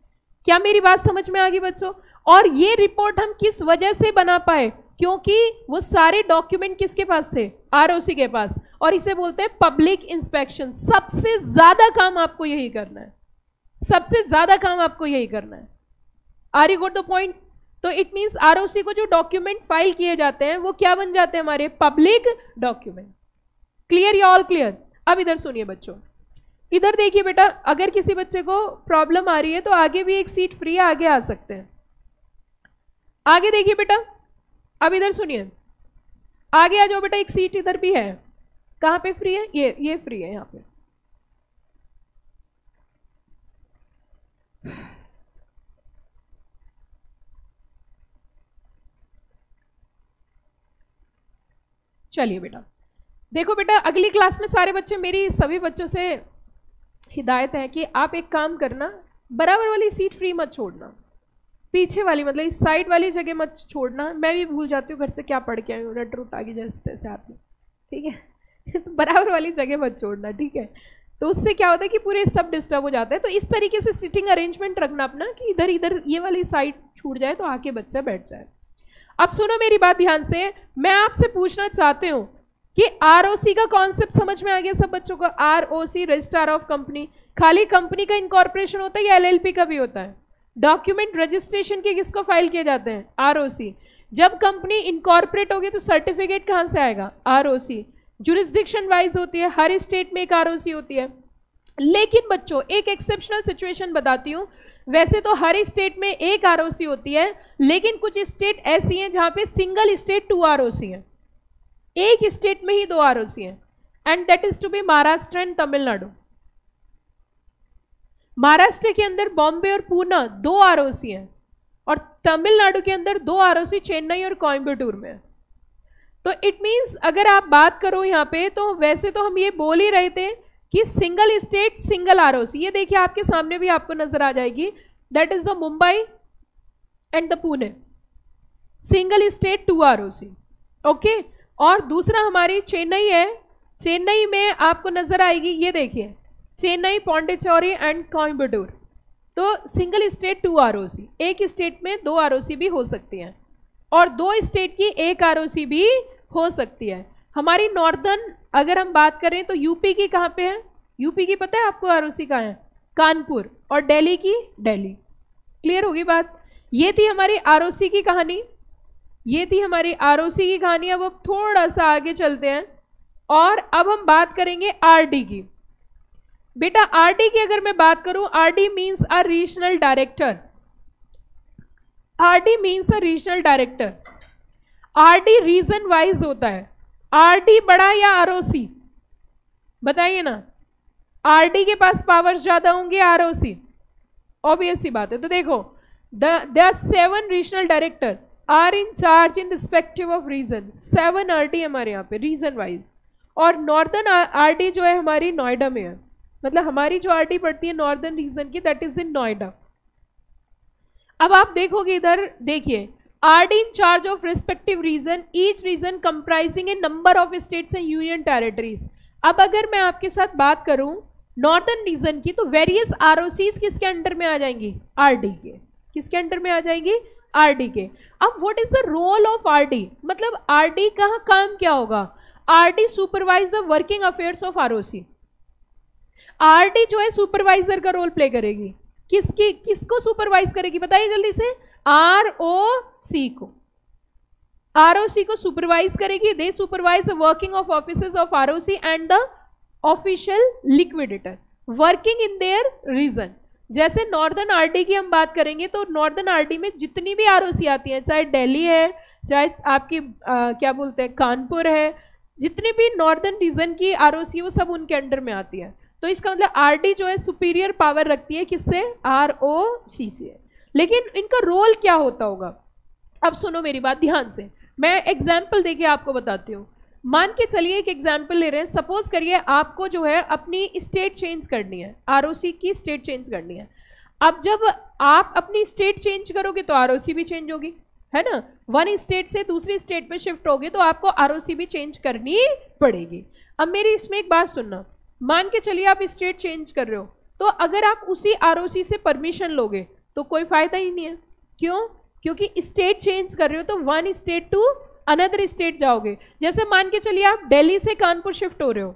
Speaker 1: क्या मेरी बात समझ में आ गई बच्चों? और ये रिपोर्ट हम किस वजह से बना पाए? क्योंकि वो सारे डॉक्यूमेंट किसके पास थे? आरओसी के पास। और इसे बोलते हैं पब्लिक इंस्पेक्शन। सबसे ज्यादा काम आपको यही करना है, सबसे ज्यादा काम आपको यही करना है। Are you got the point? तो इट मींस आरओसी को जो डॉक्यूमेंट फाइल किए जाते हैं वो क्या बन जाते हैं? हमारे पब्लिक डॉक्यूमेंट। क्लियर या ऑल क्लियर? अब इधर सुनिए बच्चों, इधर देखिए बेटा, अगर किसी बच्चे को प्रॉब्लम आ रही है तो आगे भी एक सीट फ्री है, आगे आ सकते हैं। आगे देखिए बेटा, अब इधर सुनिए, आगे आ जाओ बेटा, एक सीट इधर भी है। कहां पे फ्री है? ये फ्री है यहां पे। चलिए बेटा, देखो बेटा, अगली क्लास में सारे बच्चे, मेरी सभी बच्चों से हिदायत है कि आप एक काम करना, बराबर वाली सीट फ्री मत छोड़ना, पीछे वाली मतलब इस साइड वाली जगह मत छोड़ना। मैं भी भूल जाती हूँ घर से क्या पढ़ के आई हूँ, रट रूट आगे जैसे तैसे आती, ठीक है। तो बराबर वाली जगह मत छोड़ना, ठीक है। तो उससे क्या होता है कि पूरे सब डिस्टर्ब हो जाते हैं। तो इस तरीके से सीटिंग अरेंजमेंट रखना अपना कि इधर इधर ये वाली साइड छूट जाए तो आके बच्चा बैठ जाए। अब सुनो मेरी बात ध्यान से, मैं आपसे पूछना चाहती हूँ कि आरओसी का कॉन्सेप्ट समझ में आ गया सब बच्चों को? आरओसी रजिस्ट्रार ऑफ कंपनी, खाली कंपनी का इनकॉर्पोरेशन होता है या एलएलपी का भी होता है? डॉक्यूमेंट रजिस्ट्रेशन के किसको फाइल किए जाते हैं? आरओसी। जब कंपनी इनकॉर्पोरेट होगी तो सर्टिफिकेट कहां से आएगा? आरओसी। जुरिस्डिक्शन वाइज होती है, हर स्टेट में एक आरओसी होती है। लेकिन बच्चों एक एक्सेप्शनल सिचुएशन बताती हूं, वैसे तो हर स्टेट में एक आरओसी होती है, लेकिन कुछ स्टेट ऐसी हैं जहां पे सिंगल स्टेट 2 आरओसी है, एक स्टेट में ही 2 आरओसी है, and that is to be Maharashtra and Tamil Nadu. Maharashtra के अंदर बॉम्बे और पूना 2 आरओसी हैं, और तमिलनाडु के अंदर 2 आरओसी चेन्नई और कोयम्बटूर में। तो इट मींस अगर आप बात करो यहाँ पे, तो वैसे तो हम ये बोल ही रहे थे कि सिंगल स्टेट सिंगल आरओसी। ये देखिए आपके सामने भी आपको नजर आ जाएगी, that is the Mumbai and the Pune, single state 2 ROC, okay. और दूसरा हमारी चेन्नई है, चेन्नई में आपको नजर आएगी, ये देखिए चेन्नई, पौंडीचेरी एंड कोयम्बटूर, तो सिंगल स्टेट 2 आरओसी। एक स्टेट में 2 आरओसी भी हो सकती हैं, और 2 स्टेट की 1 आरओसी भी हो सकती है। हमारी नॉर्दर्न अगर हम बात करें तो यूपी की कहाँ पे है? यूपी की पता है आपको आरओसी कहाँ है? कानपुर। और दिल्ली की दिल्ली। क्लियर होगी बात? ये थी हमारी आरओसी की कहानी, ये थी हमारी आरओसी की कहानी। अब थोड़ा सा आगे चलते हैं और अब हम बात करेंगे आरडी की। बेटा आरडी की अगर मैं बात करूं, RD means a regional director, RD means a regional director. RD region wise होता है। आरडी बड़ा या आरओसी? बताइए ना, आरडी के पास पावर्स ज्यादा होंगे आरओसी, ऑब्वियस सी बात है। तो देखो the 7 regional director are in charge in respective of region, 7 RD हमारे यहाँ पे रीजन वाइज, और नॉर्दर्न आरडी जो है हमारी नोएडा में है, मतलब हमारी जो आरडी पड़ती है नॉर्दर्न रीजन की, दैट इज इन नोएडा। अब आप देखोगे इधर, देखिए RD in charge of respective region, each region comprising a number of states and union territories. अब अगर मैं आपके साथ बात करूं नॉर्दर्न रीजन की, तो वेरियस आरओसीज किसके अंडर में आ जाएंगी, आरडी के, किसके अंडर में आ जाएगी, आरडी के। अब what is the role of RD, मतलब आरडी का काम क्या होगा, RD supervise the working affairs of ROC. RD जो है सुपरवाइजर का रोल प्ले करेगी, किसको सुपरवाइज करेगी बताइए जल्दी से, आरओसी को, आरओसी को सुपरवाइज करेगी। They supervise the working of offices of ROC and the official liquidator working in their region. जैसे नॉर्दर्न आरडी की हम बात करेंगे तो नॉर्दर्न आरडी में जितनी भी आरओसी आती हैं, चाहे दिल्ली है, चाहे आपकी क्या बोलते हैं कानपुर है, जितनी भी नॉर्दर्न रीजन की आरओसी वो सब उनके अंडर में आती है। तो इसका मतलब आरडी जो है सुपीरियर पावर रखती है किससे, आरओसी से। लेकिन इनका रोल क्या होता होगा, अब सुनो मेरी बात ध्यान से, मैं एग्जाम्पल देके आपको बताती हूँ। मान के चलिए एक एग्जाम्पल ले रहे हैं, सपोज करिए आपको जो है अपनी स्टेट चेंज करनी है, आरओसी की स्टेट चेंज करनी है। अब जब आप अपनी स्टेट चेंज करोगे तो आरओसी भी चेंज होगी, है ना, वन स्टेट से दूसरी स्टेट में शिफ्ट होगे तो आपको आरओसी भी चेंज करनी पड़ेगी। अब मेरी इसमें एक बात सुनना, मान के चलिए आप स्टेट चेंज कर रहे हो, तो अगर आप उसी आरओसी से परमिशन लोगे तो कोई फायदा ही नहीं है। क्यों, क्योंकि स्टेट चेंज कर रहे हो तो one state to another state जाओगे। जैसे मान के चलिए आप दिल्ली से कानपुर शिफ्ट हो रहे हो,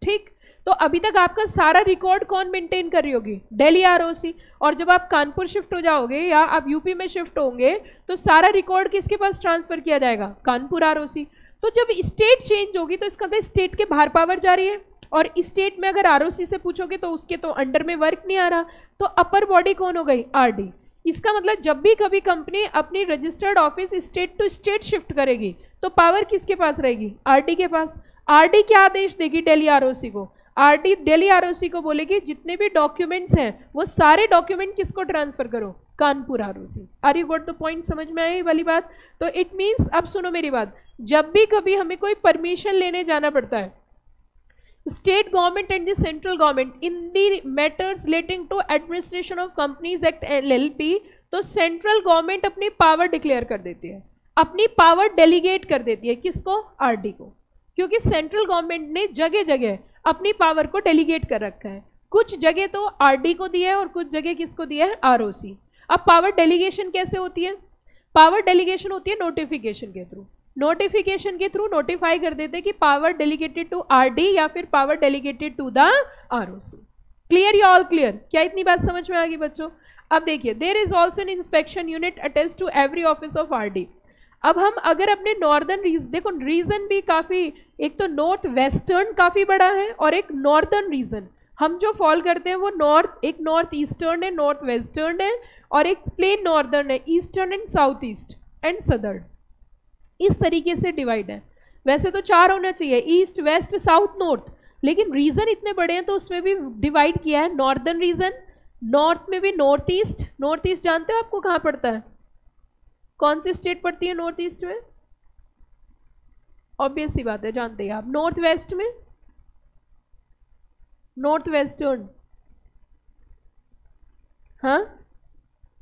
Speaker 1: ठीक, तो अभी तक आपका सारा रिकॉर्ड कौन मेंटेन कर रही होगी, दिल्ली आरओसी। और जब आप कानपुर शिफ्ट हो जाओगे या आप यूपी में शिफ्ट होंगे तो सारा रिकॉर्ड किसके पास ट्रांसफर किया जाएगा, कानपुर आरओसी। तो जब स्टेट चेंज होगी तो इसका मतलब स्टेट के बाहर पावर जा रही है, और स्टेट में अगर आरओसी से पूछोगे तो उसके तो अंडर में वर्क नहीं आ रहा, तो अपर बॉडी कौन हो गई, आरडी। इसका मतलब जब भी कभी कंपनी अपनी registered office state to state shift करेगी तो पावर किसके पास रहेगी, आरडी के पास। आरडी क्या आदेश देगी दिल्ली आरओसी को, आरडी दिल्ली आरओसी को बोलेगी जितने भी डॉक्यूमेंट्स हैं वो सारे डॉक्यूमेंट किसको ट्रांसफर करो, Kanpur ROC. Are you got the point, समझ में आई वाली बात। तो इट मीन्स, अब सुनो मेरी बात, जब भी कभी हमें कोई परमिशन लेने जाना पड़ता है state government and the central government in the matters relating to administration of companies act LLP, तो सेंट्रल गवर्नमेंट अपनी पावर डिक्लेयर कर देती है, अपनी पावर डेलीगेट कर देती है, किसको, आरडी को। क्योंकि सेंट्रल गवर्नमेंट ने जगह जगह अपनी पावर को डेलीगेट कर रखा है, कुछ जगह तो आरडी को दिया है और कुछ जगह किसको दिया है, आरओसी। अब पावर डेलीगेशन कैसे होती है, पावर डेलीगेशन होती है नोटिफिकेशन के थ्रू, नोटिफिकेशन के थ्रू नोटिफाई कर देते कि पावर डेलीगेटेड टू आरडी या फिर power delegated to the ROC. Clear या ऑल क्लियर, क्या इतनी बात समझ में आ गई बच्चों। अब देखिए, there is also an inspection unit attach to every office of RD. अब हम अगर अपने नॉर्दर्न रीजन, देखो रीजन भी काफ़ी, एक तो नॉर्थ वेस्टर्न काफ़ी बड़ा है और एक नॉर्दर्न रीजन हम जो फॉल करते हैं वो नॉर्थ, एक नॉर्थ ईस्टर्न है, नॉर्थ वेस्टर्न है, और एक प्लेन नॉर्दर्न है, eastern and south east and southern, इस तरीके से डिवाइड है। वैसे तो 4 होना चाहिए, ईस्ट वेस्ट साउथ नॉर्थ, लेकिन रीजन इतने बड़े हैं तो उसमें भी डिवाइड किया है। नॉर्दर्न रीजन, नॉर्थ में भी नॉर्थ ईस्ट, नॉर्थ ईस्ट जानते हो आपको कहाँ पड़ता है, कौन सी स्टेट पड़ती है नॉर्थ ईस्ट में, ऑब्वियस सी बात है जानते हैं आप। नॉर्थ वेस्ट में, नॉर्थ वेस्टर्न, हाँ,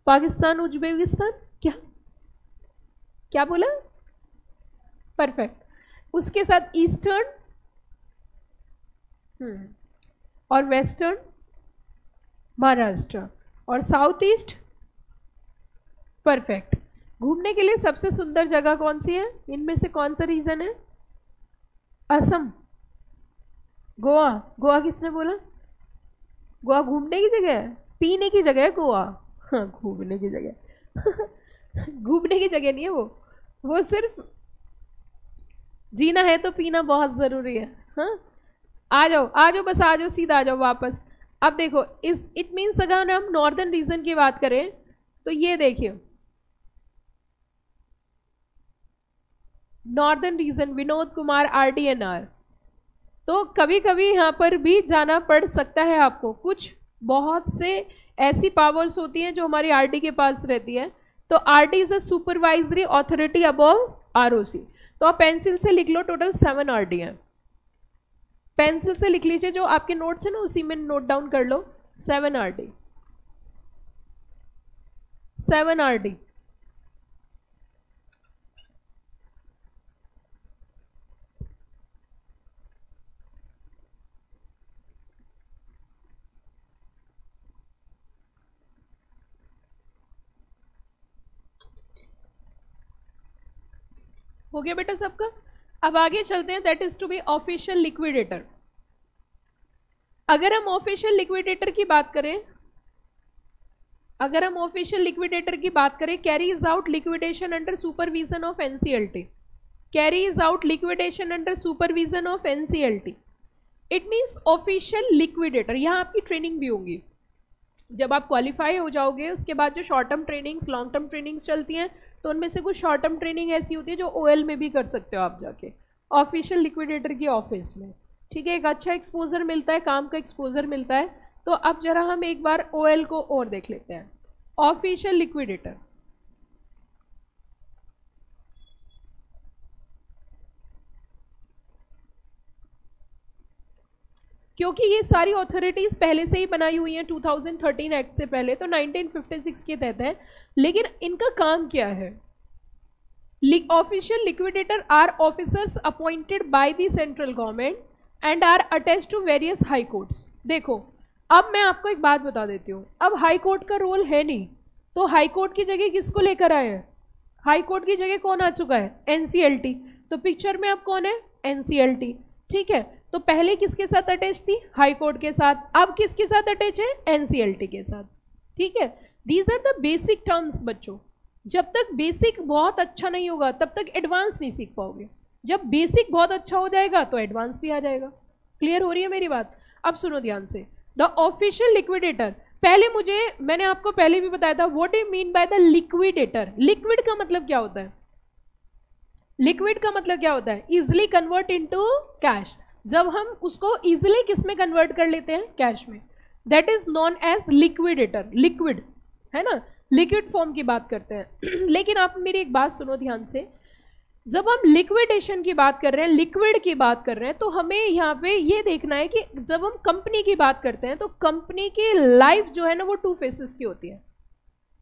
Speaker 1: पाकिस्तान उज्बेकिस्तान, क्या क्या बोला, परफेक्ट। उसके साथ ईस्टर्न और वेस्टर्न महाराष्ट्र, और साउथ ईस्ट, परफेक्ट। घूमने के लिए सबसे सुंदर जगह कौन सी है, इनमें से कौन सा रीजन है, असम, गोवा। गोवा किसने बोला, गोवा घूमने की जगह है, पीने की जगह है गोवा, हाँ घूमने की जगह घूमने की जगह नहीं है वो सिर्फ जीना है तो पीना बहुत ज़रूरी है। हाँ आ जाओ बस आ जाओ, सीधा आ जाओ वापस। अब देखो इस इट मीन्स अगर हम नॉर्दर्न रीजन की बात करें तो ये देखिए northern region, Vinod Kumar RDNR, तो कभी कभी यहाँ पर भी जाना पड़ सकता है आपको। कुछ बहुत से ऐसी पावर्स होती हैं जो हमारी आरडी के पास रहती है। तो RD is a supervisory authority above ROC. तो आप पेंसिल से लिख लो, टोटल 7 आरडी हैं। पेंसिल से लिख लीजिए, जो आपके नोट्स है ना उसी में नोट डाउन कर लो, 7 आरडी, 7 आरडी। हो गया बेटा सबका। अब आगे चलते हैं, that is to be official liquidator. अगर हम ऑफिशियल लिक्विडेटर की बात करें, carries out liquidation under supervision of NCLT, carries out liquidation under supervision of NCLT. It means official liquidator. यहाँ आपकी ट्रेनिंग भी होगी जब आप क्वालिफाई हो जाओगे। उसके बाद जो short term trainings, long term trainings चलती हैं, तो उनमें से कुछ शॉर्ट टर्म ट्रेनिंग ऐसी होती है जो ओएल में भी कर सकते हो आप जाके, ऑफिशियल लिक्विडेटर की ऑफिस में। ठीक है, एक अच्छा एक्सपोजर मिलता है, काम का एक्सपोजर मिलता है। तो अब जरा हम एक बार ओएल को और देख लेते हैं, ऑफिशियल लिक्विडेटर। क्योंकि ये सारी अथॉरिटीज पहले से ही बनाई हुई हैं 2013 एक्ट से पहले, तो 1956 के तहत है। लेकिन इनका काम क्या है? Official liquidator are officers appointed by the central government and are attached to various high courts. देखो, अब मैं आपको एक बात बता देती हूँ, अब हाई कोर्ट का रोल है नहीं, तो हाई कोर्ट की जगह किसको लेकर आए हैं? हाई कोर्ट की जगह कौन आ चुका है? एनसीएलटी। तो पिक्चर में अब कौन है? एनसीएलटी। ठीक है, तो पहले किसके साथ अटैच थी? हाई कोर्ट के साथ। अब किसके साथ अटैच है? एनसीएलटी के साथ। ठीक है, these are the basic terms बच्चों। जब तक बेसिक बहुत अच्छा नहीं होगा तब तक एडवांस नहीं सीख पाओगे। जब बेसिक बहुत अच्छा हो जाएगा तो एडवांस भी आ जाएगा। क्लियर हो रही है मेरी बात? अब सुनो ध्यान से, द ऑफिशियल लिक्विडेटर। पहले मैंने आपको पहले भी बताया था, what you mean by the liquidator. Liquid का मतलब क्या होता है? लिक्विड का मतलब क्या होता है? Easily convert into cash. जब हम उसको इजिली किस में कन्वर्ट कर लेते हैं? कैश में। That is known as liquidator. Liquid है ना, लिक्विड फॉर्म की बात करते हैं। लेकिन आप मेरी एक बात सुनो ध्यान से, जब हम लिक्विडेशन की बात कर रहे हैं, लिक्विड की बात कर रहे हैं, तो हमें यहाँ पे ये देखना है कि जब हम कंपनी की बात करते हैं तो कंपनी की लाइफ जो है ना वो 2 फेसेस की होती है।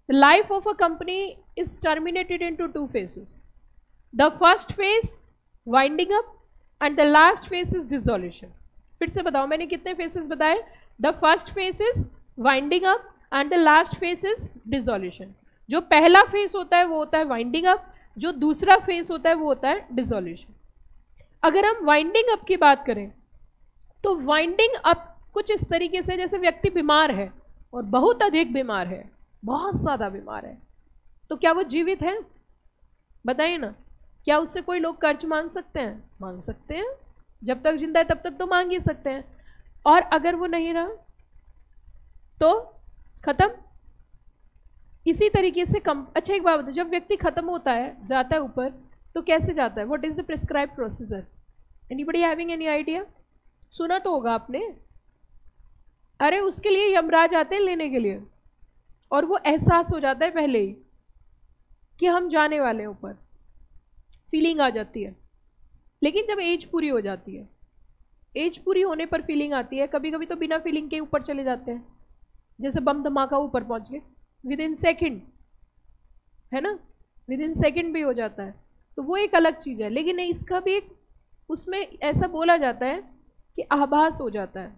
Speaker 1: Life of a company is terminated into 2 faces. The first phase winding up and the last phase is dissolution. फिर से बताओ, मैंने कितने फेसेस बताए? The first phase is winding up and the last phase is dissolution. जो पहला phase होता है वो होता है वाइंडिंग अप, जो दूसरा फेज होता है वो होता है डिसोल्यूशन। अगर हम वाइंडिंग अप की बात करें तो वाइंडिंग अप कुछ इस तरीके से, जैसे व्यक्ति बीमार है और बहुत अधिक बीमार है, बहुत ज़्यादा बीमार है, तो क्या वो जीवित है? बताइए ना, क्या उससे कोई लोग कर्ज मांग सकते हैं? मांग सकते हैं, जब तक जिंदा है तब तक तो मांग ही सकते हैं। और अगर वो नहीं रहा तो खत्म। इसी तरीके से अच्छा एक बात बताओ, जब व्यक्ति खत्म होता है, जाता है ऊपर, तो कैसे जाता है? What is the prescribe procedure? Anybody having any idea? सुना तो होगा आपने। अरे उसके लिए यमराज आते हैं लेने के लिए, और वो एहसास हो जाता है पहले ही कि हम जाने वाले हैं ऊपर, फीलिंग आ जाती है। लेकिन जब एज पूरी हो जाती है, एज पूरी होने पर फीलिंग आती है। कभी कभी तो बिना फीलिंग के ऊपर चले जाते हैं, जैसे बम धमाका ऊपर पहुंच गए विद इन सेकेंड, है ना, विद इन सेकेंड भी हो जाता है, तो वो एक अलग चीज़ है। लेकिन इसका भी एक, उसमें ऐसा बोला जाता है कि आभास हो जाता है,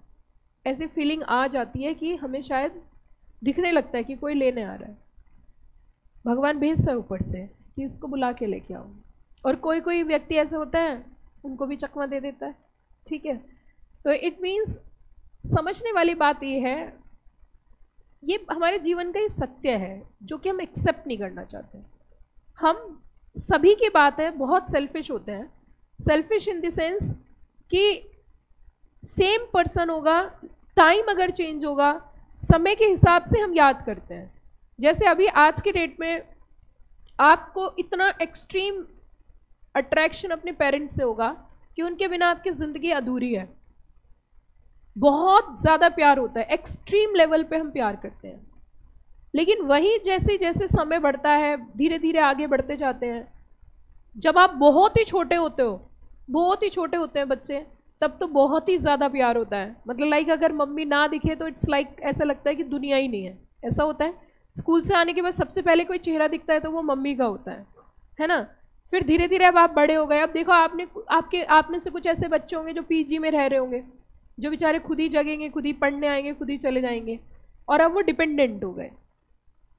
Speaker 1: ऐसी फीलिंग आ जाती है कि हमें शायद दिखने लगता है कि कोई लेने आ रहा है, भगवान भेजता है ऊपर से कि इसको बुला के लेके आओ। और कोई कोई व्यक्ति ऐसे होता है, उनको भी चकमा दे देता है। ठीक है, तो इट मीन्स समझने वाली बात ये है, ये हमारे जीवन का ही सत्य है जो कि हम एक्सेप्ट नहीं करना चाहते। हम सभी की बात है, बहुत सेल्फिश होते हैं। सेल्फिश इन द सेंस कि सेम पर्सन होगा, टाइम अगर चेंज होगा, समय के हिसाब से हम याद करते हैं। जैसे अभी आज के डेट में आपको इतना एक्सट्रीम अट्रैक्शन अपने पेरेंट्स से होगा कि उनके बिना आपकी ज़िंदगी अधूरी है। बहुत ज़्यादा प्यार होता है, एक्सट्रीम लेवल पे हम प्यार करते हैं। लेकिन वही जैसे जैसे समय बढ़ता है, धीरे धीरे आगे बढ़ते जाते हैं, जब आप बहुत ही छोटे होते हो, बहुत ही छोटे होते हैं बच्चे, तब तो बहुत ही ज़्यादा प्यार होता है। मतलब लाइक अगर मम्मी ना दिखे तो इट्स लाइक ऐसा लगता है कि दुनिया ही नहीं है, ऐसा होता है। स्कूल से आने के बाद सबसे पहले कोई चेहरा दिखता है तो वो मम्मी का होता है ना। फिर धीरे धीरे अब आप बड़े हो गए। अब देखो आप में से कुछ ऐसे बच्चे होंगे जो पीजी में रह रहे होंगे, जो बेचारे खुद ही जगेंगे, खुद ही पढ़ने आएंगे, खुद ही चले जाएंगे, और अब वो डिपेंडेंट हो गए।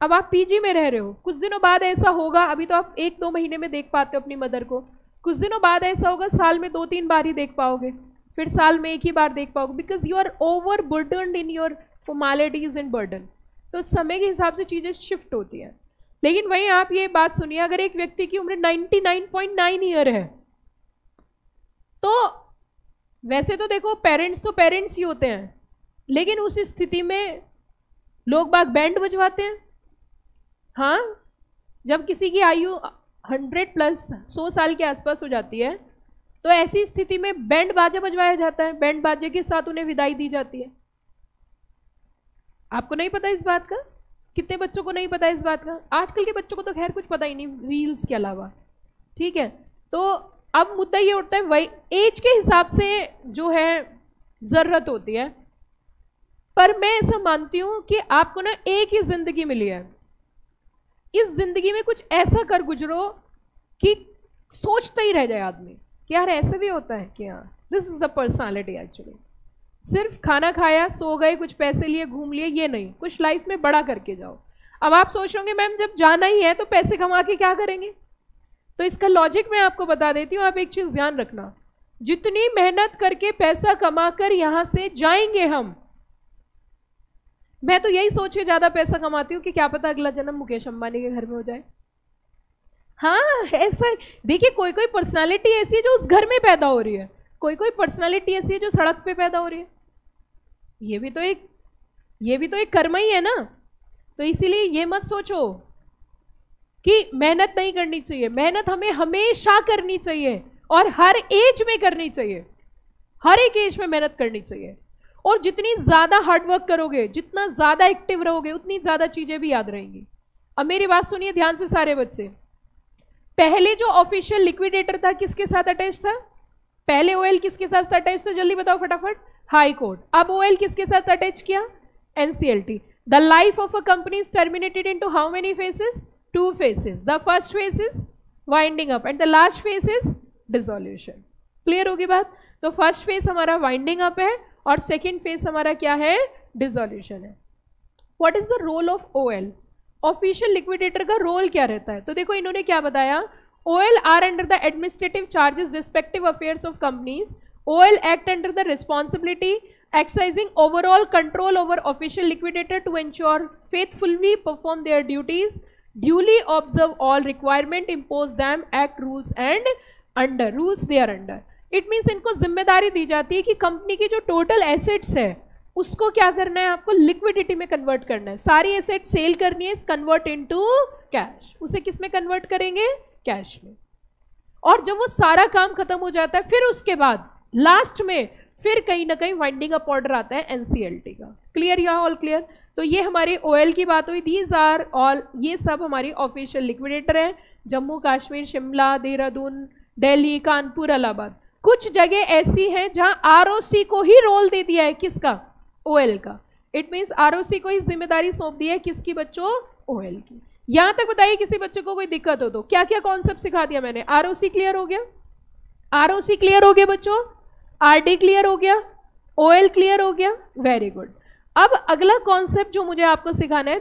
Speaker 1: अब आप पीजी में रह रहे हो, कुछ दिनों बाद ऐसा होगा, अभी तो आप 1-2 महीने में देख पाते हो अपनी मदर को, कुछ दिनों बाद ऐसा होगा साल में 2-3 बार ही देख पाओगे, फिर साल में 1 ही बार देख पाओगे, because you are over burdened in your formalities and burden. तो समय के हिसाब से चीज़ें शिफ्ट होती हैं। लेकिन वहीं आप ये बात सुनिए, अगर एक व्यक्ति की उम्र 99.9 ईयर है, तो वैसे तो देखो पेरेंट्स ही होते हैं, लेकिन उस स्थिति में लोग बाग बैंड बजवाते हैं। हाँ, जब किसी की आयु 100+ 100 साल के आसपास हो जाती है, तो ऐसी स्थिति में बैंड बाजा बजवाया जाता है, बैंड बाजे के साथ उन्हें विदाई दी जाती है। आपको नहीं पता इस बात का? कितने बच्चों को नहीं पता इस बात का? आजकल के बच्चों को तो खैर कुछ पता ही नहीं, रील्स के अलावा, ठीक है। तो अब मुद्दा ये उठता है, वही एज के हिसाब से जो है ज़रूरत होती है। पर मैं ऐसा मानती हूँ कि आपको ना एक ही ज़िंदगी मिली है, इस ज़िंदगी में कुछ ऐसा कर गुजरो कि सोचता ही रह जाए आदमी कि यार ऐसा भी होता है कि हाँ, this is the personality actually. सिर्फ खाना खाया, सो गए, कुछ पैसे लिए, घूम लिए, ये नहीं, कुछ लाइफ में बड़ा करके जाओ। अब आप सोच रहे होंगे मैम जब जाना ही है तो पैसे कमा के क्या करेंगे? तो इसका लॉजिक मैं आपको बता देती हूँ। आप एक चीज़ ध्यान रखना, जितनी मेहनत करके पैसा कमा कर यहाँ से जाएंगे हम, मैं तो यही सोच के ज़्यादा पैसा कमाती हूँ कि क्या पता अगला जन्म मुकेश अंबानी के घर में हो जाए। हाँ, ऐसा देखिए, कोई कोई पर्सनालिटी ऐसी है जो उस घर में पैदा हो रही है, कोई कोई पर्सनालिटी ऐसी है जो सड़क पे पैदा हो रही है। ये भी तो एक कर्म ही है ना। तो इसीलिए ये मत सोचो कि मेहनत नहीं करनी चाहिए। मेहनत हमें हमेशा करनी चाहिए और हर एज में करनी चाहिए, हर एक एज में मेहनत करनी चाहिए। और जितनी ज़्यादा हार्डवर्क करोगे, जितना ज़्यादा एक्टिव रहोगे, उतनी ज़्यादा चीज़ें भी याद रहेंगी। अब मेरी बात सुनिए ध्यान से सारे बच्चे। पहले जो ऑफिशियल लिक्विडेटर था किसके साथ अटैच था? पहले ओएल किसके साथ अटैच था? जल्दी बताओ फटाफट। High court. अब ओएल किसके साथ अटैच किया? NCLT. The life of a company is terminated into how many phases? 2 phases. The first phase is winding up and the last phase is dissolution. Clear होगी बात? तो फर्स्ट फेज हमारा winding up है और second phase हमारा क्या है? Dissolution है। What is the role of OL? Official liquidator का रोल क्या रहता है? तो देखो इन्होंने क्या बताया, OL are under the administrative charges respective affairs of companies. OL act under the responsibility exercising overall control over official liquidator to ensure faithfully perform their duties, duly observe all requirement, impose them, act rules and under rules they are under. It means इनको जिम्मेदारी दी जाती है कि company की जो total assets है उसको क्या करना है? आपको लिक्विडिटी में कन्वर्ट करना है। सारी एसेट सेल करनी है, कन्वर्ट इनटू कैश। उसे किस में कन्वर्ट करेंगे? कैश में। और जब वो सारा काम खत्म हो जाता है, फिर उसके बाद लास्ट में फिर कहीं ना कहीं वाइंडिंग अप ऑर्डर आता है एनसीएलटी का। क्लियर या ऑल क्लियर? तो ये हमारी ओएल की बात हुई। दीज आर ऑल, ये सब हमारी ऑफिशियल लिक्विडेटर है। जम्मू कश्मीर, शिमला, देहरादून, दिल्ली, कानपुर, इलाहाबाद। कुछ जगह ऐसी हैं जहां आरओसी को ही रोल दे दिया है, किसका? ओएल का। इट मीन्स आरओसी को ही जिम्मेदारी सौंप दी है, किसकी बच्चों? ओएल की। यहां तक बताइए किसी बच्चे को कोई दिक्कत हो तो क्या क्या कॉन्सेप्ट सिखा दिया मैंने? आरओसी क्लियर हो गया? आरओसी क्लियर हो गया बच्चों? आरडी क्लियर हो गया? ओएल क्लियर हो गया? Very good. अब अगला कॉन्सेप्ट जो मुझे आपको सिखाना है